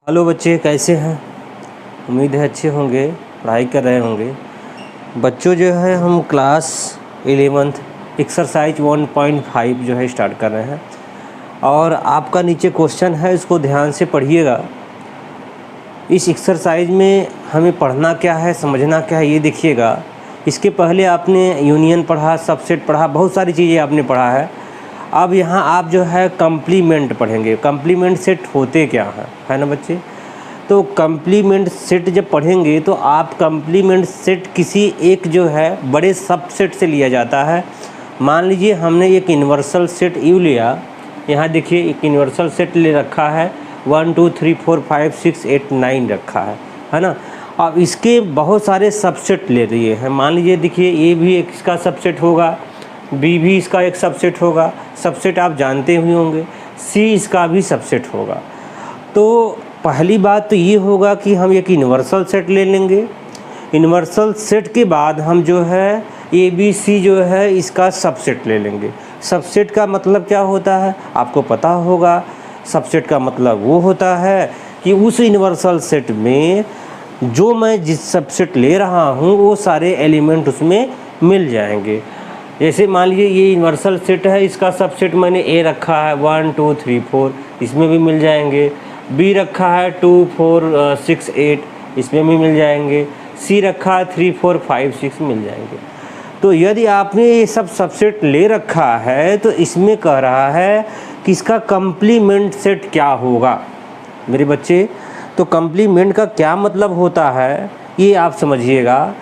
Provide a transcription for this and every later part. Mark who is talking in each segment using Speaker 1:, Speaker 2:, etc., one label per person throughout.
Speaker 1: Hello बच्चे, कैसे हैं? उम्मीद है अच्छे होंगे, पढ़ाई कर रहे होंगे। बच्चों जो है हम क्लास 11th एक्सरसाइज 1.5 जो है स्टार्ट कर रहे हैं और आपका नीचे क्वेश्चन है, इसको ध्यान से पढ़िएगा। इस एक्सरसाइज में हमें पढ़ना क्या है, समझना क्या है, ये देखिएगा। इसके पहले आपने यूनियन पढ़ा, सबसेट पढ़ा, बहुत सारी चीज़ें आपने पढ़ा है। अब यहाँ आप जो है कम्प्लीमेंट पढ़ेंगे। कम्प्लीमेंट सेट होते क्या हैं, है ना बच्चे? तो कम्प्लीमेंट सेट जब पढ़ेंगे तो आप कम्प्लीमेंट सेट किसी एक जो है बड़े सबसेट से लिया जाता है। मान लीजिए हमने एक यूनिवर्सल सेट यू लिया, यहाँ देखिए एक यूनिवर्सल सेट ले रखा है 1 2 3 4 5 6 8 9 रखा है ना। अब इसके बहुत सारे सबसेट ले रही है। मान लीजिए देखिए ए भी एक इसका सबसेट होगा, बी भी इसका एक सबसेट होगा, सबसेट आप जानते हुए होंगे, सी इसका भी सबसेट होगा। तो पहली बात तो ये होगा कि हम एक यूनिवर्सल सेट ले लेंगे। यूनिवर्सल सेट के बाद हम जो है ए बी सी जो है इसका सबसेट ले लेंगे। सबसेट का मतलब क्या होता है आपको पता होगा। सबसेट का मतलब वो होता है कि उस यूनिवर्सल सेट में जो मैं जिस सबसेट ले रहा हूँ वो सारे एलिमेंट उसमें मिल जाएंगे। जैसे मान लीजिए ये यूनिवर्सल सेट है, इसका सबसेट मैंने ए रखा है 1 2 3 4, इसमें भी मिल जाएंगे। बी रखा है 2 4 6 8, इसमें भी मिल जाएंगे। सी रखा है 3 4 5 6, मिल जाएंगे। तो यदि आपने ये सब सबसेट ले रखा है तो इसमें कह रहा है कि इसका कम्प्लीमेंट सेट क्या होगा मेरे बच्चे। तो कम्प्लीमेंट का क्या मतलब होता है ये आप समझिएगा।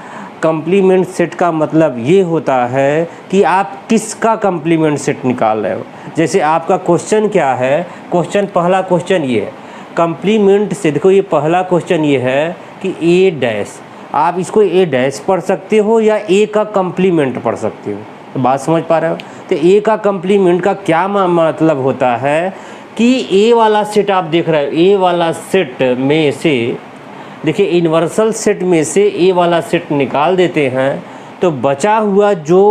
Speaker 1: कम्प्लीमेंट सेट का मतलब ये होता है कि आप किसका कम्प्लीमेंट सेट निकाल रहे हो। जैसे आपका क्वेश्चन क्या है, पहला क्वेश्चन ये है कम्प्लीमेंट से। देखो ये पहला क्वेश्चन ये है कि ए डैश, आप इसको ए डैश पढ़ सकते हो या ए का कम्प्लीमेंट पढ़ सकते हो। तो बात समझ पा रहे हो? तो ए का कम्प्लीमेंट का क्या मतलब होता है कि ए वाला सेट आप देख रहे हो, ए वाला सेट में से देखिए यूनिवर्सल सेट में से ए वाला सेट निकाल देते हैं तो बचा हुआ जो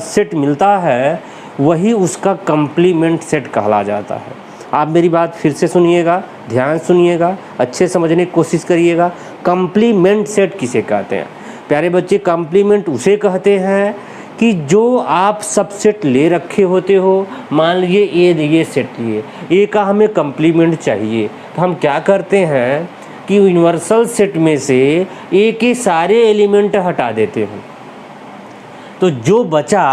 Speaker 1: सेट मिलता है वही उसका कम्प्लीमेंट सेट कहला जाता है। आप मेरी बात फिर से सुनिएगा, ध्यान सुनिएगा, अच्छे समझने की कोशिश करिएगा। कम्प्लीमेंट सेट किसे कहते हैं प्यारे बच्चे? कम्प्लीमेंट उसे कहते हैं कि जो आप सबसेट ले रखे होते हो। मान लीजिए ये सेट लिए, ए का हमें कम्प्लीमेंट चाहिए तो हम क्या करते हैं कि यूनिवर्सल सेट में से ए के सारे एलिमेंट हटा देते हैं, तो जो बचा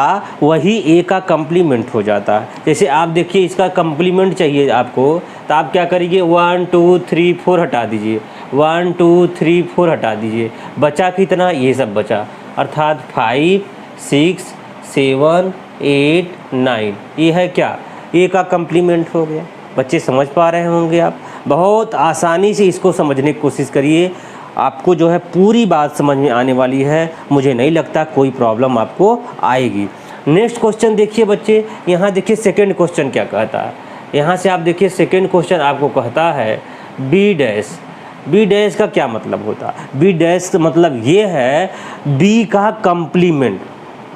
Speaker 1: वही ए का कम्प्लीमेंट हो जाता है। जैसे आप देखिए इसका कम्प्लीमेंट चाहिए आपको तो आप क्या करिए 1 2 3 4 हटा दीजिए, 1 2 3 4 हटा दीजिए। बचा कितना? ये सब बचा, अर्थात 5 6 7 8 9। ये है क्या? ए का कम्प्लीमेंट हो गया। बच्चे समझ पा रहे होंगे आप। बहुत आसानी से इसको समझने की कोशिश करिए, आपको जो है पूरी बात समझ में आने वाली है। मुझे नहीं लगता कोई प्रॉब्लम आपको आएगी। नेक्स्ट क्वेश्चन देखिए बच्चे, यहाँ देखिए सेकंड क्वेश्चन क्या कहता है। यहाँ से आप देखिए सेकंड क्वेश्चन आपको कहता है बी डैश। बी डैश का क्या मतलब होता है? बी डैश का मतलब ये है बी का कम्प्लीमेंट।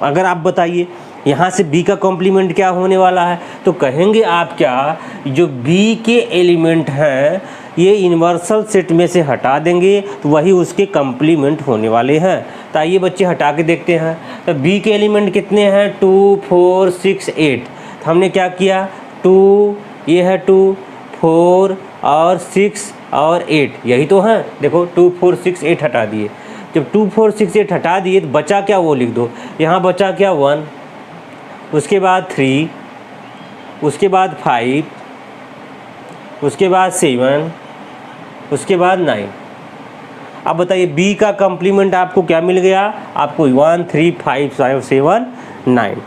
Speaker 1: अगर आप बताइए यहाँ से बी का कॉम्प्लीमेंट क्या होने वाला है, तो कहेंगे आप क्या, जो बी के एलिमेंट हैं ये यूनिवर्सल सेट में से हटा देंगे तो वही उसके कॉम्प्लीमेंट होने वाले हैं। तो आइए बच्चे हटा के देखते हैं। तो बी के एलिमेंट कितने हैं? 2 4 6 8। तो हमने क्या किया, 2 ये है 2 4 और 6 और 8, यही तो हैं। देखो 2 4 6 8 हटा दिए। जब 2 4 6 8 हटा दिए तो बचा क्या वो लिख दो। यहाँ बचा क्या 1, उसके बाद 3, उसके बाद 5, उसके बाद 7, उसके बाद 9। अब बताइए बी का कम्प्लीमेंट आपको क्या मिल गया? आपको 1 3 5 7 9।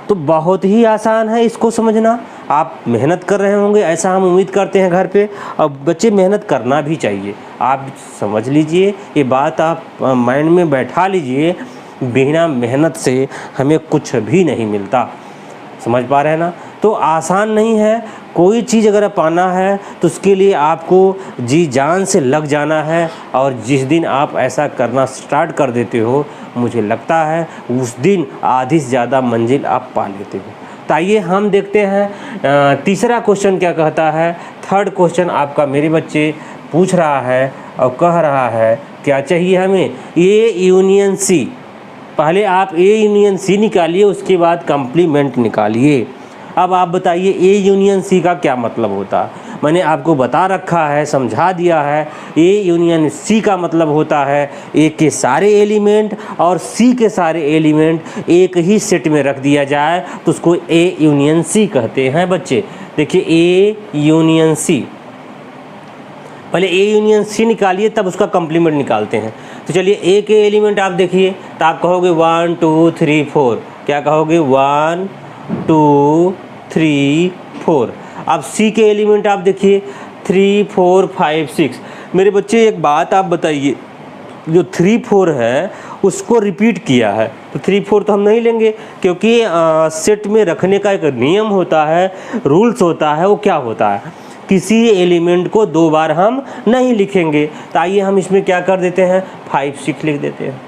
Speaker 1: तो बहुत ही आसान है इसको समझना। आप मेहनत कर रहे होंगे ऐसा हम उम्मीद करते हैं घर पे। अब बच्चे मेहनत करना भी चाहिए। आप समझ लीजिए ये बात, आप माइंड में बैठा लीजिए, बिना मेहनत से हमें कुछ भी नहीं मिलता। समझ पा रहे हैं ना? तो आसान नहीं है। कोई चीज़ अगर पाना है तो उसके लिए आपको जी जान से लग जाना है, और जिस दिन आप ऐसा करना स्टार्ट कर देते हो मुझे लगता है उस दिन आधी से ज़्यादा मंजिल आप पा लेते हो। तो आइए हम देखते हैं तीसरा क्वेश्चन क्या कहता है। थर्ड क्वेश्चन आपका मेरे बच्चे पूछ रहा है और कह रहा है क्या चाहिए हमें, ए यूनियन सी। पहले आप ए यूनियन सी निकालिए, उसके बाद कंप्लीमेंट निकालिए। अब आप बताइए ए यूनियन सी का क्या मतलब होता है। मैंने आपको बता रखा है, समझा दिया है। ए यूनियन सी का मतलब होता है ए के सारे एलिमेंट और सी के सारे एलिमेंट एक ही सेट में रख दिया जाए तो उसको ए यूनियन सी कहते हैं बच्चे। देखिए ए यूनियन सी, पहले ए यूनियन सी निकालिए तब उसका कंप्लीमेंट निकालते हैं। तो चलिए ए के एलिमेंट आप देखिए तो आप कहोगे 1 2 3 4। क्या कहोगे 1 2 3 4। अब सी के एलिमेंट आप देखिए 3 4 5 6। मेरे बच्चे एक बात आप बताइए, जो 3 4 है उसको रिपीट किया है तो 3 4 तो हम नहीं लेंगे, क्योंकि सेट में रखने का एक नियम होता है, रूल्स होता है। वो क्या होता है, किसी एलिमेंट को 2 बार हम नहीं लिखेंगे। तो आइए हम इसमें क्या कर देते हैं, 5 6 लिख देते हैं।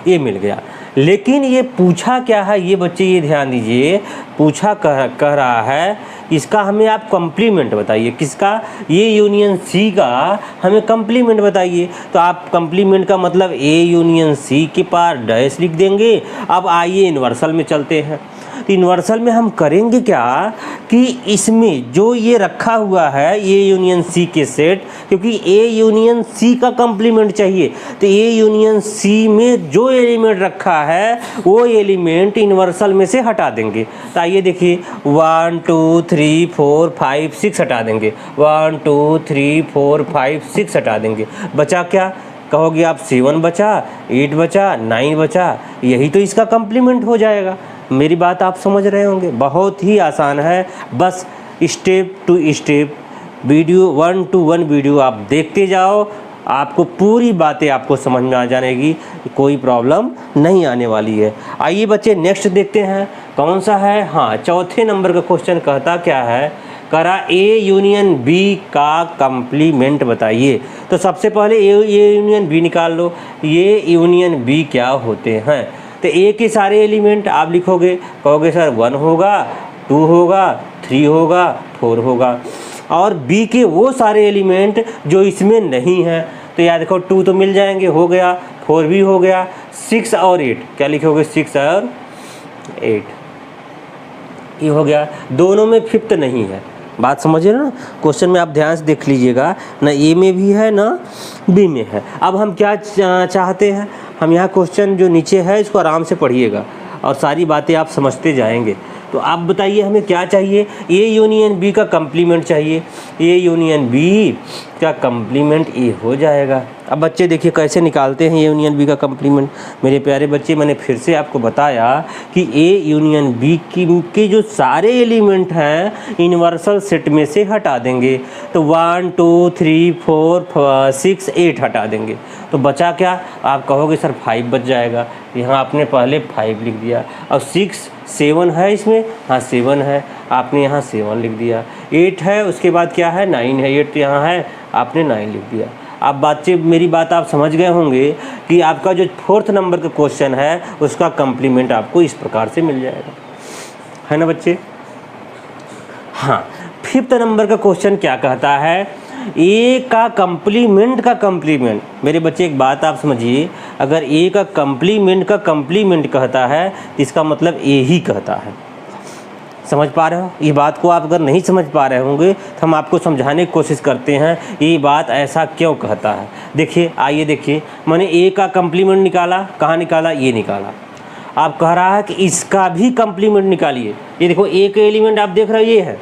Speaker 1: ये मिल गया। लेकिन ये पूछा क्या है, ये बच्चे ये ध्यान दीजिए, पूछा कह रहा है इसका हमें आप कंप्लीमेंट बताइए। किसका, ये यूनियन सी का हमें कंप्लीमेंट बताइए। तो आप कंप्लीमेंट का मतलब ए यूनियन सी के पार डैश लिख देंगे। अब आइए इन्वर्सल में चलते हैं। तो इन्वर्सल में हम करेंगे क्या कि इसमें जो ये रखा हुआ है ए यूनियन सी के सेट, क्योंकि ए यूनियन सी का कंप्लीमेंट चाहिए, तो ए यूनियन सी में जो एलिमेंट रखा है वो एलिमेंट इन्वर्सल में से हटा देंगे। तो आइए देखिए 1 2 3 4 5 6 हटा देंगे, 1 2 3 4 5 6 हटा देंगे। बचा क्या, कहोगे आप 7 बचा, 8 बचा, 9 बचा। यही तो इसका कंप्लीमेंट हो जाएगा। मेरी बात आप समझ रहे होंगे, बहुत ही आसान है। बस step to step video 1 to 1 video आप देखते जाओ, आपको पूरी बातें आपको समझ में आ जाएगी, कोई प्रॉब्लम नहीं आने वाली है। आइए बच्चे नेक्स्ट देखते हैं कौन सा है। हाँ, चौथे नंबर का क्वेश्चन कहता क्या है, करा ए यूनियन बी का कंप्लीमेंट बताइए। तो सबसे पहले ए यूनियन बी निकाल लो। ये यूनियन बी क्या होते हैं, तो ए के सारे एलिमेंट आप लिखोगे, कहोगे सर 1 होगा, 2 होगा, 3 होगा, 4 होगा। और बी के वो सारे एलिमेंट जो इसमें नहीं हैं, तो याद देखो 2 तो मिल जाएंगे, हो गया, 4 भी हो गया, 6 और 8। क्या लिखोगे, 6 और 8, ये हो गया। दोनों में 5th नहीं है। बात समझिए ना, क्वेश्चन में आप ध्यान से देख लीजिएगा, ना ए में भी है ना बी में है। अब हम क्या चाहते हैं, हम यहाँ क्वेश्चन जो नीचे है इसको आराम से पढ़िएगा और सारी बातें आप समझते जाएंगे। तो आप बताइए हमें क्या चाहिए, ए यूनियन बी का कंप्लीमेंट चाहिए। ए यूनियन बी का कंप्लीमेंट ए हो जाएगा। अब बच्चे देखिए कैसे निकालते हैं ए यूनियन बी का कंप्लीमेंट। मेरे प्यारे बच्चे, मैंने फिर से आपको बताया कि ए यूनियन बी के जो सारे एलिमेंट हैं यूनिवर्सल सेट में से हटा देंगे। तो 1 2 3 4 6 8 हटा देंगे। तो बचा क्या, आप कहोगे सर 5 बच जाएगा। यहाँ आपने पहले 5 लिख दिया। अब 6 7 है इसमें, हाँ 7 है, आपने यहाँ 7 लिख दिया। 8 है, उसके बाद क्या है 9 है, 8 यहाँ है, आपने 9 लिख दिया। अब बच्चे मेरी बात आप समझ गए होंगे कि आपका जो 4th नंबर का क्वेश्चन है उसका कंप्लीमेंट आपको इस प्रकार से मिल जाएगा, है ना बच्चे। हाँ, 5th नंबर का क्वेश्चन क्या कहता है, ए का कंप्लीमेंट का कंप्लीमेंट। मेरे बच्चे एक बात आप समझिए, अगर ए का कंप्लीमेंट कहता है तो इसका मतलब ए ही कहता है। समझ पा रहे हो, ये बात को आप अगर नहीं समझ पा रहे होंगे तो हम आपको समझाने की कोशिश करते हैं ये बात ऐसा क्यों कहता है। देखिए, आइए देखिए, मैंने ए का कंप्लीमेंट निकाला, कहाँ निकाला, ये निकाला। आप कह रहा है कि इसका भी कंप्लीमेंट निकालिए। ये देखो ए के एलिमेंट आप देख रहे हो, ये है,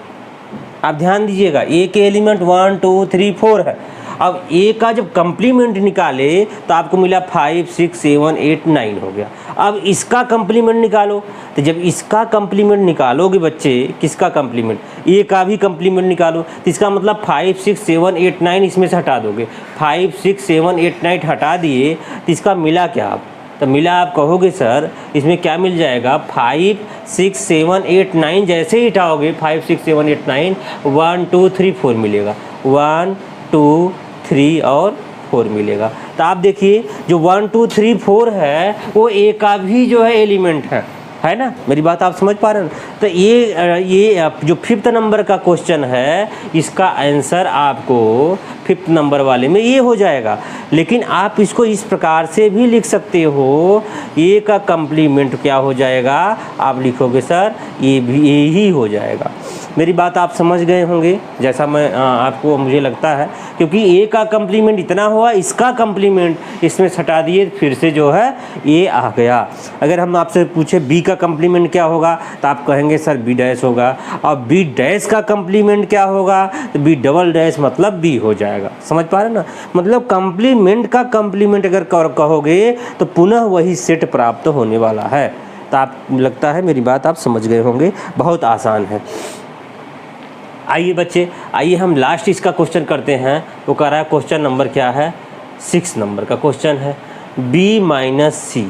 Speaker 1: आप ध्यान दीजिएगा, ए के एलिमेंट 1 2 3 4 है। अब ए का जब कंप्लीमेंट निकाले तो आपको मिला 5 6 7 8 9 हो गया। अब इसका कंप्लीमेंट निकालो, तो जब इसका कंप्लीमेंट निकालोगे बच्चे, किसका कंप्लीमेंट, ए का भी कंप्लीमेंट निकालो, तो इसका मतलब 5 6 7 8 9 इसमें से हटा दोगे। 5 6 7 8 9 हटा दिए तो इसका मिला क्या, आप तो मिला, आप कहोगे सर इसमें क्या मिल जाएगा, 5 6 7 8 9 जैसे ही हटाओगे 5 6 7 8 9 1 2 3 4 मिलेगा, 1 2 3 और 4 मिलेगा। तो आप देखिए जो 1 2 3 4 है वो ए का भी जो है एलिमेंट है, है ना, मेरी बात आप समझ पा रहे हैं। तो ये जो 5th नंबर का क्वेश्चन है इसका आंसर आपको 5th नंबर वाले में ये हो जाएगा। लेकिन आप इसको इस प्रकार से भी लिख सकते हो, ए का कम्प्लीमेंट क्या हो जाएगा, आप लिखोगे सर ये भी ए ही हो जाएगा। मेरी बात आप समझ गए होंगे जैसा मैं आपको मुझे लगता है, क्योंकि ए का कम्प्लीमेंट इतना हुआ, इसका कम्प्लीमेंट इसमें हटा दिए, फिर से जो है ए आ गया। अगर हम आपसे पूछे बी का कम्प्लीमेंट क्या होगा तो आप कहेंगे सर बी डैश होगा, और बी डैश का कम्प्लीमेंट क्या होगा तो बी डबल डैश मतलब बी हो जाएगा। समझ पा रहे ना, मतलब कम्प्लीमेंट का कम्प्लीमेंट अगर कहोगे तो पुनः वही सेट प्राप्त होने वाला है। तो आप लगता है मेरी बात आप समझ गए होंगे, बहुत आसान है। आइए बच्चे, आइए हम लास्ट इसका क्वेश्चन करते हैं। वो कह रहा है क्वेश्चन नंबर क्या है, 6 नंबर का क्वेश्चन है, बी माइनस सी।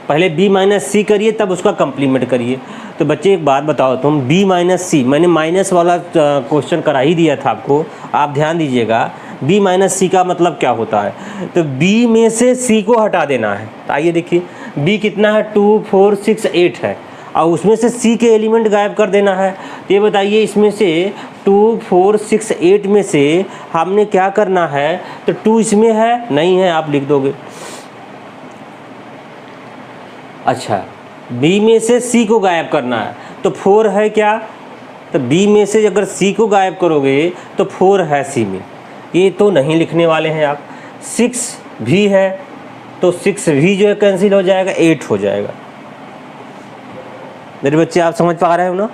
Speaker 1: पहले बी माइनस सी करिए तब उसका कम्प्लीमेंट करिए। तो बच्चे एक बात बताओ तुम, बी माइनस सी, मैंने माइनस वाला क्वेश्चन करा ही दिया था आपको, आप ध्यान दीजिएगा। बी माइनस सी का मतलब क्या होता है, तो बी में से सी को हटा देना है। तो आइए देखिए, बी कितना है, 2 4 6 8 है, और उसमें से सी के एलिमेंट गायब कर देना है। तो ये बताइए इसमें से 2 4 6 8 में से हमने क्या करना है, तो 2 इसमें है नहीं है, आप लिख दोगे। अच्छा, बी में से सी को गायब करना है, तो 4 है क्या, तो बी में से अगर सी को गायब करोगे तो 4 है सी में, ये तो नहीं लिखने वाले हैं आप। 6 भी है तो 6 भी जो है कैंसिल हो जाएगा, 8 हो जाएगा। मेरे बच्चे आप समझ पा रहे हो ना,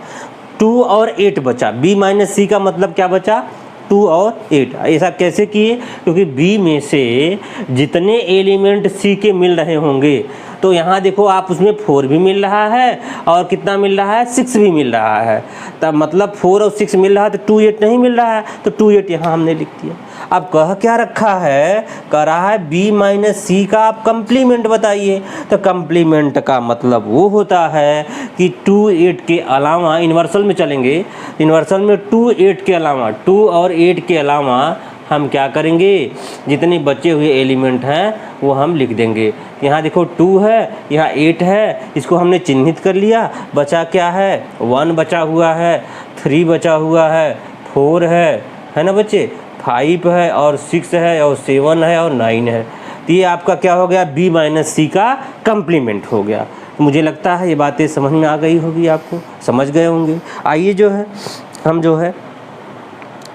Speaker 1: 2 और 8 बचा, बी माइनस सी का मतलब क्या बचा, 2 और 8। ऐसा कैसे किए, क्योंकि बी में से जितने एलिमेंट सी के मिल रहे होंगे, तो यहाँ देखो आप उसमें 4 भी मिल रहा है और कितना मिल रहा है, 6 भी मिल रहा है। तब मतलब 4 और 6 मिल रहा है तो 2 8 नहीं मिल रहा है, तो 2 8 यहाँ हमने लिख दिया। अब कह क्या रखा है, कह रहा है बी माइनस सी का आप कम्प्लीमेंट बताइए। तो कम्प्लीमेंट का मतलब वो होता है कि 2 8 के अलावा, इन्वर्सल में चलेंगे, इन्वर्सल में 2 8 के अलावा, 2 और 8 के अलावा हम क्या करेंगे, जितने बचे हुए एलिमेंट हैं वो हम लिख देंगे। यहाँ देखो 2 है, यहाँ 8 है, इसको हमने चिन्हित कर लिया। बचा क्या है, 1 बचा हुआ है, 3 बचा हुआ है, 4 है ना बच्चे, 5 है और 6 है और 7 है और 9 है। तो ये आपका क्या हो गया, बी माइनस सी का कम्प्लीमेंट हो गया। तो मुझे लगता है ये बातें समझ में आ गई होगी, आपको समझ गए होंगे। आइए जो है हम जो है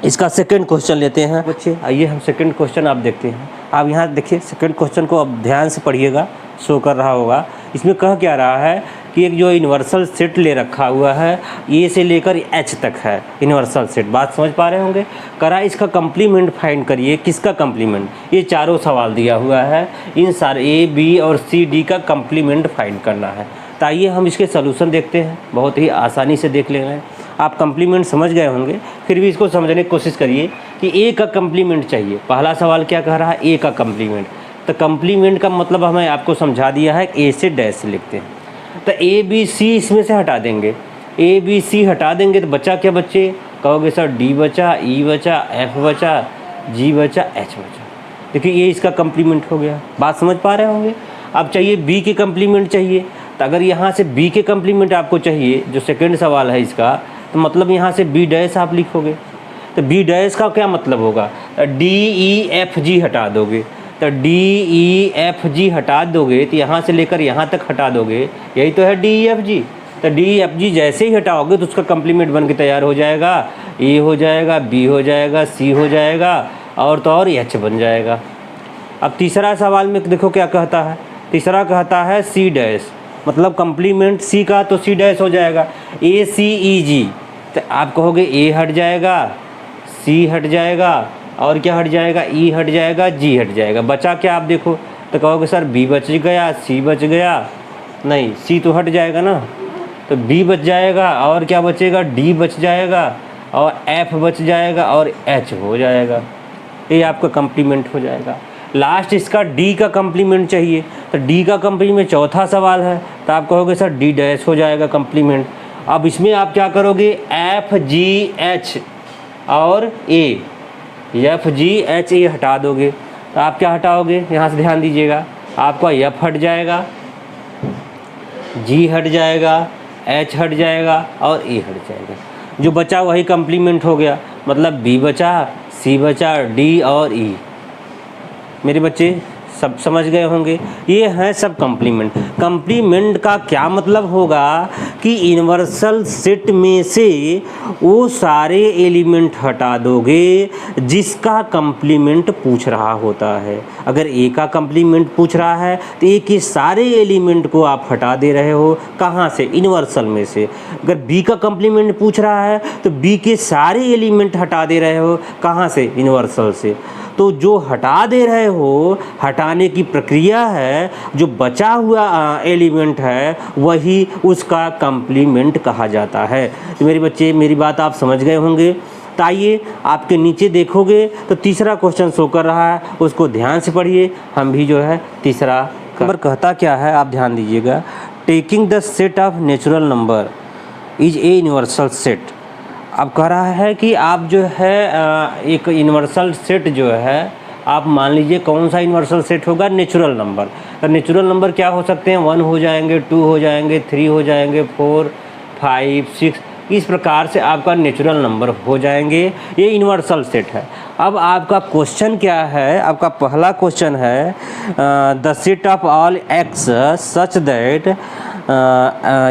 Speaker 1: इसका सेकंड क्वेश्चन लेते हैं बच्चे। आइए हम सेकंड क्वेश्चन आप देखते हैं। आप यहाँ देखिए सेकंड क्वेश्चन को अब ध्यान से पढ़िएगा, शो कर रहा होगा। इसमें कह क्या रहा है कि एक जो यूनिवर्सल सेट ले रखा हुआ है, ए से लेकर एच तक है यूनिवर्सल सेट। बात समझ पा रहे होंगे। करा इसका कम्प्लीमेंट फाइंड करिए। किसका कम्प्लीमेंट, ये चारों सवाल दिया हुआ है, इन सारे ए बी और सी डी का कम्प्लीमेंट फाइंड करना है। तो आइए हम इसके सोल्यूशन देखते हैं, बहुत ही आसानी से देख ले रहे हैं। आप कम्प्लीमेंट समझ गए होंगे, फिर भी इसको समझने की कोशिश करिए कि ए का कम्प्लीमेंट चाहिए। पहला सवाल क्या कह रहा है, ए का कम्प्लीमेंट। तो कम्प्लीमेंट का मतलब हमें आपको समझा दिया है, ए से डैश लिखते हैं। तो ए बी सी इसमें से हटा देंगे, ए बी सी हटा देंगे तो बचा क्या बच्चे, कहोगे सर डी बचा, ई बचा, एफ बचा, जी बचा, एच बचा। देखिए ये इसका कम्प्लीमेंट हो गया। बात समझ पा रहे होंगे। अब चाहिए बी के कम्प्लीमेंट चाहिए। तो अगर यहाँ से बी के कम्प्लीमेंट आपको चाहिए, जो सेकेंड सवाल है इसका, तो मतलब यहाँ से बी डैश आप लिखोगे। तो बी डैश का क्या मतलब होगा, डी ई एफ जी हटा दोगे। तो डी ई एफ जी हटा दोगे तो यहाँ से लेकर यहाँ तक हटा दोगे, यही तो है डी ई एफ जी। तो डी ई एफ जी जैसे ही हटाओगे तो उसका कम्प्लीमेंट बन के तैयार हो जाएगा। ए हो जाएगा, बी हो जाएगा, सी हो जाएगा और तो और एच बन जाएगा। अब तीसरा सवाल में देखो क्या कहता है। तीसरा कहता है सी डैश, मतलब कम्प्लीमेंट सी का तो सी डैश हो जाएगा। ए सी ई जी, तो आप कहोगे ए हट जाएगा, सी हट जाएगा और क्या हट जाएगा, ई हट जाएगा, जी हट जाएगा। बचा क्या आप देखो, तो कहोगे सर बी बच गया, सी बच गया, नहीं सी तो हट जाएगा ना, तो बी बच जाएगा और क्या बचेगा, डी बच जाएगा और एफ बच जाएगा और एच हो जाएगा। ये आपका कम्प्लीमेंट हो जाएगा। लास्ट इसका डी का कम्प्लीमेंट चाहिए। तो डी का कम्प्लीमेंट चौथा सवाल है, तो आप कहोगे सर डी डैश हो जाएगा कम्प्लीमेंट। अब इसमें आप क्या करोगे, एफ जी एच और ए, एफ जी एच ए हटा दोगे। तो आप क्या हटाओगे, यहाँ से ध्यान दीजिएगा, आपका एफ हट जाएगा, जी हट जाएगा, एच हट जाएगा और ए हट जाएगा। जो बचा वही कंप्लीमेंट हो गया, मतलब बी बचा, सी बचा, डी और ई। मेरे बच्चे सब समझ गए होंगे, ये हैं सब कंप्लीमेंट। कंप्लीमेंट का क्या मतलब होगा कि यूनिवर्सल सेट में से वो सारे एलिमेंट हटा दोगे जिसका कंप्लीमेंट पूछ रहा होता है। अगर ए का कंप्लीमेंट पूछ रहा है तो ए के सारे एलिमेंट को आप हटा दे रहे हो, कहाँ से? यूनिवर्सल में से। अगर बी का कंप्लीमेंट पूछ रहा है तो बी के सारे एलिमेंट हटा दे रहे हो, कहाँ से? यूनिवर्सल से। तो जो हटा दे रहे हो, हटाने की प्रक्रिया है, जो बचा हुआ एलिमेंट है वही उसका कंप्लीमेंट कहा जाता है। तो मेरे बच्चे मेरी बात आप समझ गए होंगे। तो आइए आपके नीचे देखोगे तो तीसरा क्वेश्चन शो कर रहा है, उसको ध्यान से पढ़िए। हम भी जो है तीसरा नंबर कहता क्या है आप ध्यान दीजिएगा। Taking the set of natural number is a universal set. अब कह रहा है कि आप जो है एक यूनिवर्सल सेट जो है आप मान लीजिए कौन सा यूनिवर्सल सेट होगा? Natural number. तो नेचुरल नंबर क्या हो सकते हैं? 1 हो जाएंगे, 2 हो जाएंगे, 3 हो जाएंगे, 4, 5, 6, इस प्रकार से आपका नेचुरल नंबर हो जाएंगे। ये यूनिवर्सल सेट है। अब आपका क्वेश्चन क्या है? आपका पहला क्वेश्चन है the set of all x such that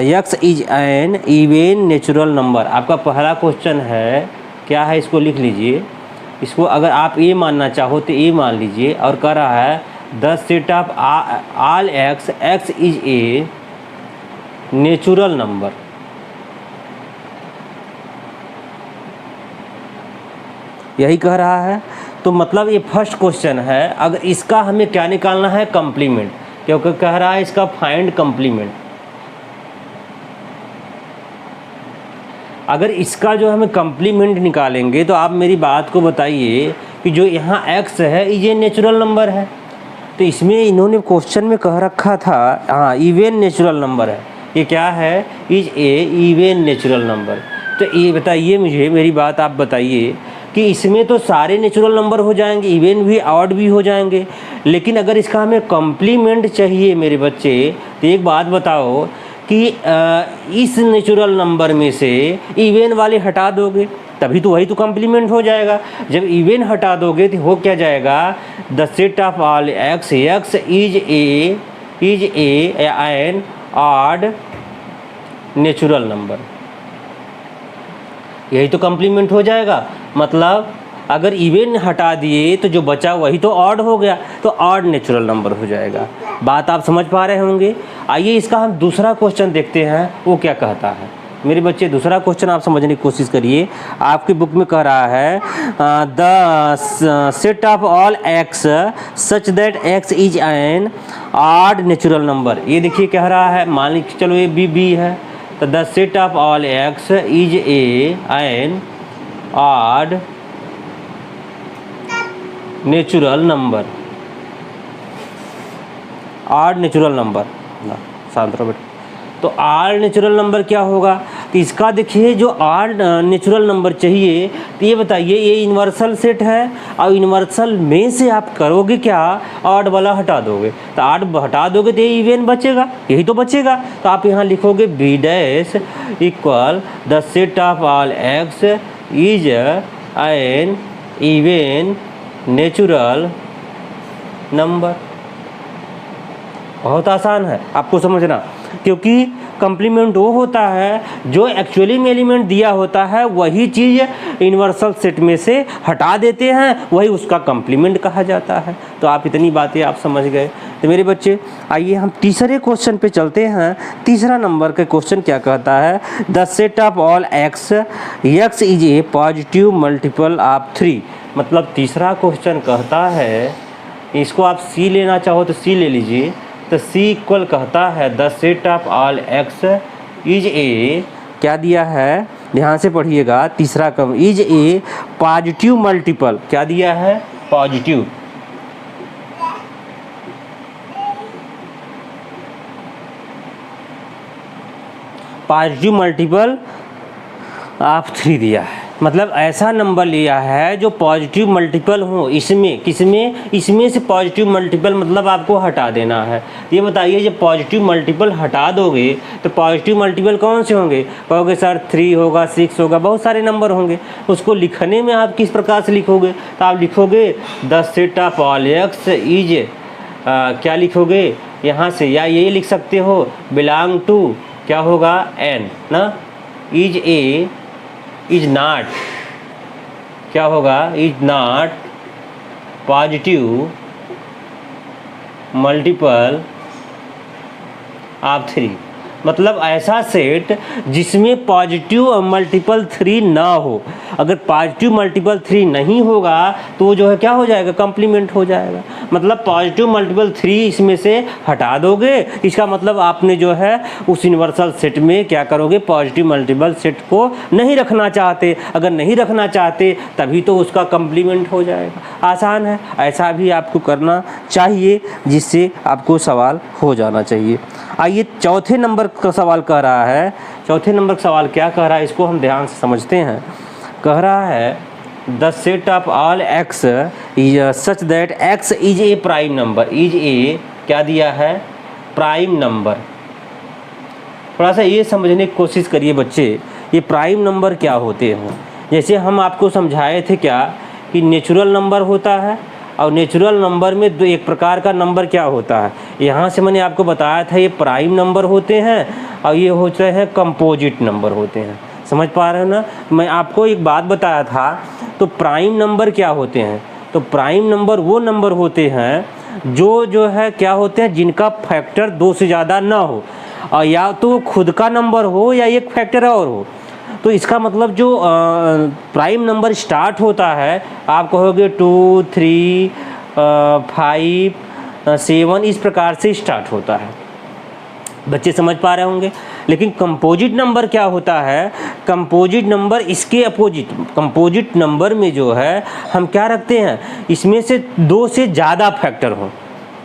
Speaker 1: x is an even natural number. आपका पहला क्वेश्चन है, क्या है? इसको लिख लीजिए। इसको अगर आप ये मानना चाहो तो ये मान लीजिए। और कह रहा है the set of all x, x is a natural number. यही कह रहा है। तो मतलब ये फर्स्ट क्वेश्चन है। अगर इसका हमें क्या निकालना है? कंप्लीमेंट, क्योंकि कह रहा है इसका फाइंड कंप्लीमेंट। अगर इसका जो हमें कंप्लीमेंट निकालेंगे तो आप मेरी बात को बताइए कि जो यहाँ x है ये नेचुरल नंबर है। तो इसमें इन्होंने क्वेश्चन में कह रखा था हाँ इवन नेचुरल नंबर है। ये क्या है? Is a even natural number. तो ये बताइए मुझे, मेरी बात आप बताइए कि इसमें तो सारे नेचुरल नंबर हो जाएंगे, इवन भी ऑड भी हो जाएंगे। लेकिन अगर इसका हमें कंप्लीमेंट चाहिए मेरे बच्चे, तो एक बात बताओ कि इस नेचुरल नंबर में से इवन वाले हटा दोगे तभी तो वही तो कंप्लीमेंट हो जाएगा। जब इवन हटा दोगे तो हो क्या जाएगा? The set of all x, x is a an odd natural number. यही तो कंप्लीमेंट हो जाएगा। मतलब अगर इवन हटा दिए तो जो बचा वही तो ऑड हो गया, तो ऑड नेचुरल नंबर हो जाएगा। बात आप समझ पा रहे होंगे। आइए इसका हम दूसरा क्वेश्चन देखते हैं, वो क्या कहता है। मेरे बच्चे दूसरा क्वेश्चन आप समझने की कोशिश करिए। आपकी बुक में कह रहा है the set of all x such that x is N odd natural number. ये देखिए कह रहा है, मान लीजिए चलो ये बी है, तो the set of all x is a an odd natural number. Odd natural number ना शांत रहो बेटा। तो ऑड नेचुरल नंबर क्या होगा? तो इसका देखिए जो ऑड नेचुरल नंबर चाहिए, तो ये बताइए ये यूनिवर्सल सेट है और यूनिवर्सल में से आप करोगे क्या? ऑड वाला हटा दोगे। तो ऑड हटा दोगे तो ये इवन बचेगा, यही तो बचेगा। तो आप यहाँ लिखोगे B dash equal the set of all x is an even natural number. बहुत आसान है आपको समझना, क्योंकि कंप्लीमेंट वो होता है जो एक्चुअली में एलिमेंट दिया होता है वही चीज़ यूनिवर्सल सेट में से हटा देते हैं, वही उसका कंप्लीमेंट कहा जाता है। तो आप इतनी बातें आप समझ गए। तो मेरे बच्चे आइए हम तीसरे क्वेश्चन पे चलते हैं। तीसरा नंबर का क्वेश्चन क्या कहता है? The set of all x, x is A positive multiple of 3। मतलब तीसरा क्वेश्चन कहता है, इसको आप सी लेना चाहो तो सी ले लीजिए। तो सी इक्वल कहता है the set of all x is ए, क्या दिया है ध्यान से पढ़िएगा। तीसरा come is a positive multiple, क्या दिया है? पॉजिटिव मल्टीपल ऑफ 3 दिया है। मतलब ऐसा नंबर लिया है जो पॉजिटिव मल्टीपल हो, इसमें किसमें, इसमें से पॉजिटिव मल्टीपल मतलब आपको हटा देना है। ये बताइए जब पॉजिटिव मल्टीपल हटा दोगे तो पॉजिटिव मल्टीपल कौन से होंगे? कहोगे सर 3 होगा, 6 होगा, बहुत सारे नंबर होंगे। उसको लिखने में आप किस प्रकार से लिखोगे? तो आप लिखोगे the set of all x is क्या लिखोगे यहाँ से, या ये लिख सकते हो बिलोंग टू क्या होगा एन ना, इज ए इज नॉट क्या होगा, is not positive multiple of 3। मतलब ऐसा सेट जिसमें पॉजिटिव मल्टीपल 3 ना हो। अगर पॉजिटिव मल्टीपल 3 नहीं होगा तो जो है क्या हो जाएगा, कम्प्लीमेंट हो जाएगा। मतलब पॉजिटिव मल्टीपल 3 इसमें से हटा दोगे, इसका मतलब आपने जो है उस यूनिवर्सल सेट में क्या करोगे, पॉजिटिव मल्टीपल सेट को नहीं रखना चाहते। अगर नहीं रखना चाहते तभी तो उसका कम्प्लीमेंट हो जाएगा। आसान है, ऐसा भी आपको करना चाहिए जिससे आपको सवाल हो जाना चाहिए। आइए चौथे नंबर का सवाल कह रहा है। चौथे नंबर का सवाल क्या कह रहा है, इसको हम ध्यान से समझते हैं। कह रहा है the set of all x such that x is A prime number. Is a क्या दिया है, प्राइम नंबर। थोड़ा सा ये समझने की कोशिश करिए बच्चे, ये प्राइम नंबर क्या होते हैं। जैसे हम आपको समझाए थे क्या कि नेचुरल नंबर होता है और नेचुरल नंबर में दो एक प्रकार का नंबर क्या होता है। यहाँ से मैंने आपको बताया था ये प्राइम नंबर होते हैं और ये होते हैं कंपोजिट नंबर होते हैं। समझ पा रहे हो ना। मैं आपको एक बात बताया था, तो प्राइम नंबर क्या होते हैं, तो प्राइम नंबर वो नंबर होते हैं जो है क्या होते हैं, जिनका फैक्टर 2 से ज़्यादा ना हो, और या तो खुद का नंबर हो या एक फैक्टर और हो। तो इसका मतलब जो प्राइम नंबर स्टार्ट होता है, आप कहोगे 2, 3, 5, 7 इस प्रकार से स्टार्ट होता है। बच्चे समझ पा रहे होंगे। लेकिन कंपोजिट नंबर क्या होता है, कंपोजिट नंबर इसके अपोजिट, कंपोजिट नंबर में जो है हम क्या रखते हैं, इसमें से 2 से ज़्यादा फैक्टर हों।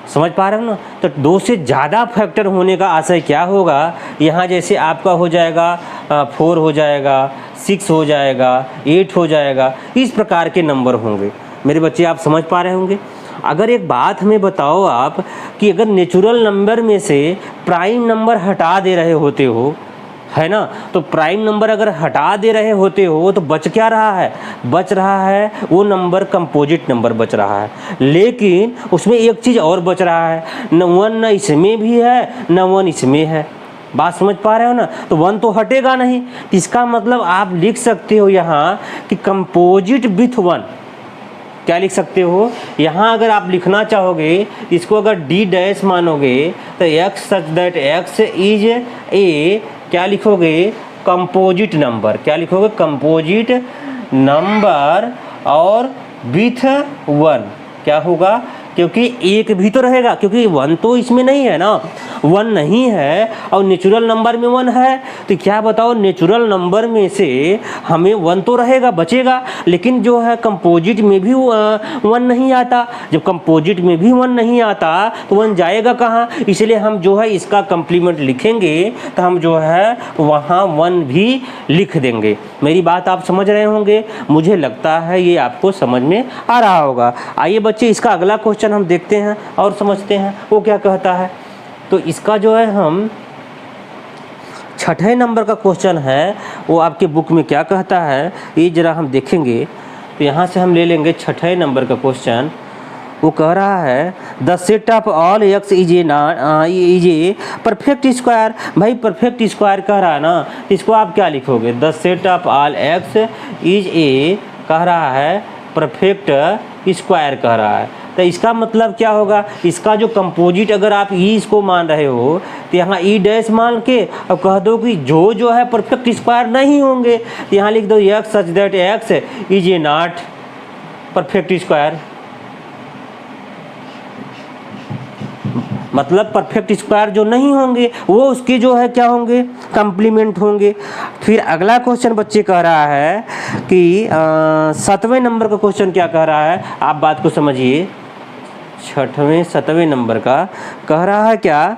Speaker 1: समझ पा रहे हो ना। तो 2 से ज़्यादा फैक्टर होने का आशय क्या होगा, यहाँ जैसे आपका हो जाएगा 4 हो जाएगा, 6 हो जाएगा, 8 हो जाएगा, इस प्रकार के नंबर होंगे। मेरे बच्चे आप समझ पा रहे होंगे। अगर एक बात हमें बताओ आप कि अगर नेचुरल नंबर में से प्राइम नंबर हटा दे रहे होते हो, है ना, तो प्राइम नंबर अगर हटा दे रहे होते हो तो बच क्या रहा है, बच रहा है वो नंबर कंपोजिट नंबर बच रहा है। लेकिन उसमें एक चीज़ और बच रहा है, न 1 न इसमें भी है न 1 इसमें है। बात समझ पा रहे हो ना। तो 1 तो हटेगा नहीं, इसका मतलब आप लिख सकते हो यहाँ कि कंपोजिट विथ 1। क्या लिख सकते हो यहाँ, अगर आप लिखना चाहोगे इसको अगर डी डैश मानोगे तो x such that x is ए क्या लिखोगे, कंपोजिट नंबर। क्या लिखोगे, कंपोजिट नंबर और विथ 1 क्या होगा, क्योंकि एक भी तो रहेगा, क्योंकि 1 तो इसमें नहीं है ना, 1 नहीं है और नेचुरल नंबर में 1 है। तो क्या बताओ, नेचुरल नंबर में से हमें 1 तो रहेगा, बचेगा, लेकिन जो है कंपोजिट में भी 1 नहीं आता। जब कंपोजिट में भी 1 नहीं आता तो 1 जाएगा कहाँ, इसलिए हम जो है इसका कंप्लीमेंट लिखेंगे तो हम जो है वहाँ 1 भी लिख देंगे। मेरी बात आप समझ रहे होंगे, मुझे लगता है ये आपको समझ में आ रहा होगा। आइए बच्चे इसका अगला क्वेश्चन हम देखते हैं और समझते हैं वो क्या कहता है। तो इसका जो है हम 6ठे नंबर का क्वेश्चन है, वो आपके बुक में क्या कहता है ये जरा हम देखेंगे। तो यहाँ से हम ले लेंगे 6ठे नंबर का क्वेश्चन। वो कह रहा है the set of all x is a perfect square. भाई परफेक्ट स्क्वायर कह रहा है ना, तो इसको आप क्या लिखोगे, the set of all x is ए कह रहा है परफेक्ट स्क्वायर कह रहा है। तो इसका मतलब क्या होगा, इसका जो कंपोजिट अगर आप ई इसको मान रहे हो तो यहाँ ई डैश मान के अब कह दो कि जो है परफेक्ट स्क्वायर नहीं होंगे, तो यहाँ लिख दो x such that x is A not perfect square. मतलब परफेक्ट स्क्वायर जो नहीं होंगे वो उसके जो है क्या होंगे, कंप्लीमेंट होंगे। फिर अगला क्वेश्चन बच्चे कह रहा है कि 7वें नंबर का क्वेश्चन क्या कह रहा है, आप बात को समझिए। 6वें 7वें नंबर का कह रहा है क्या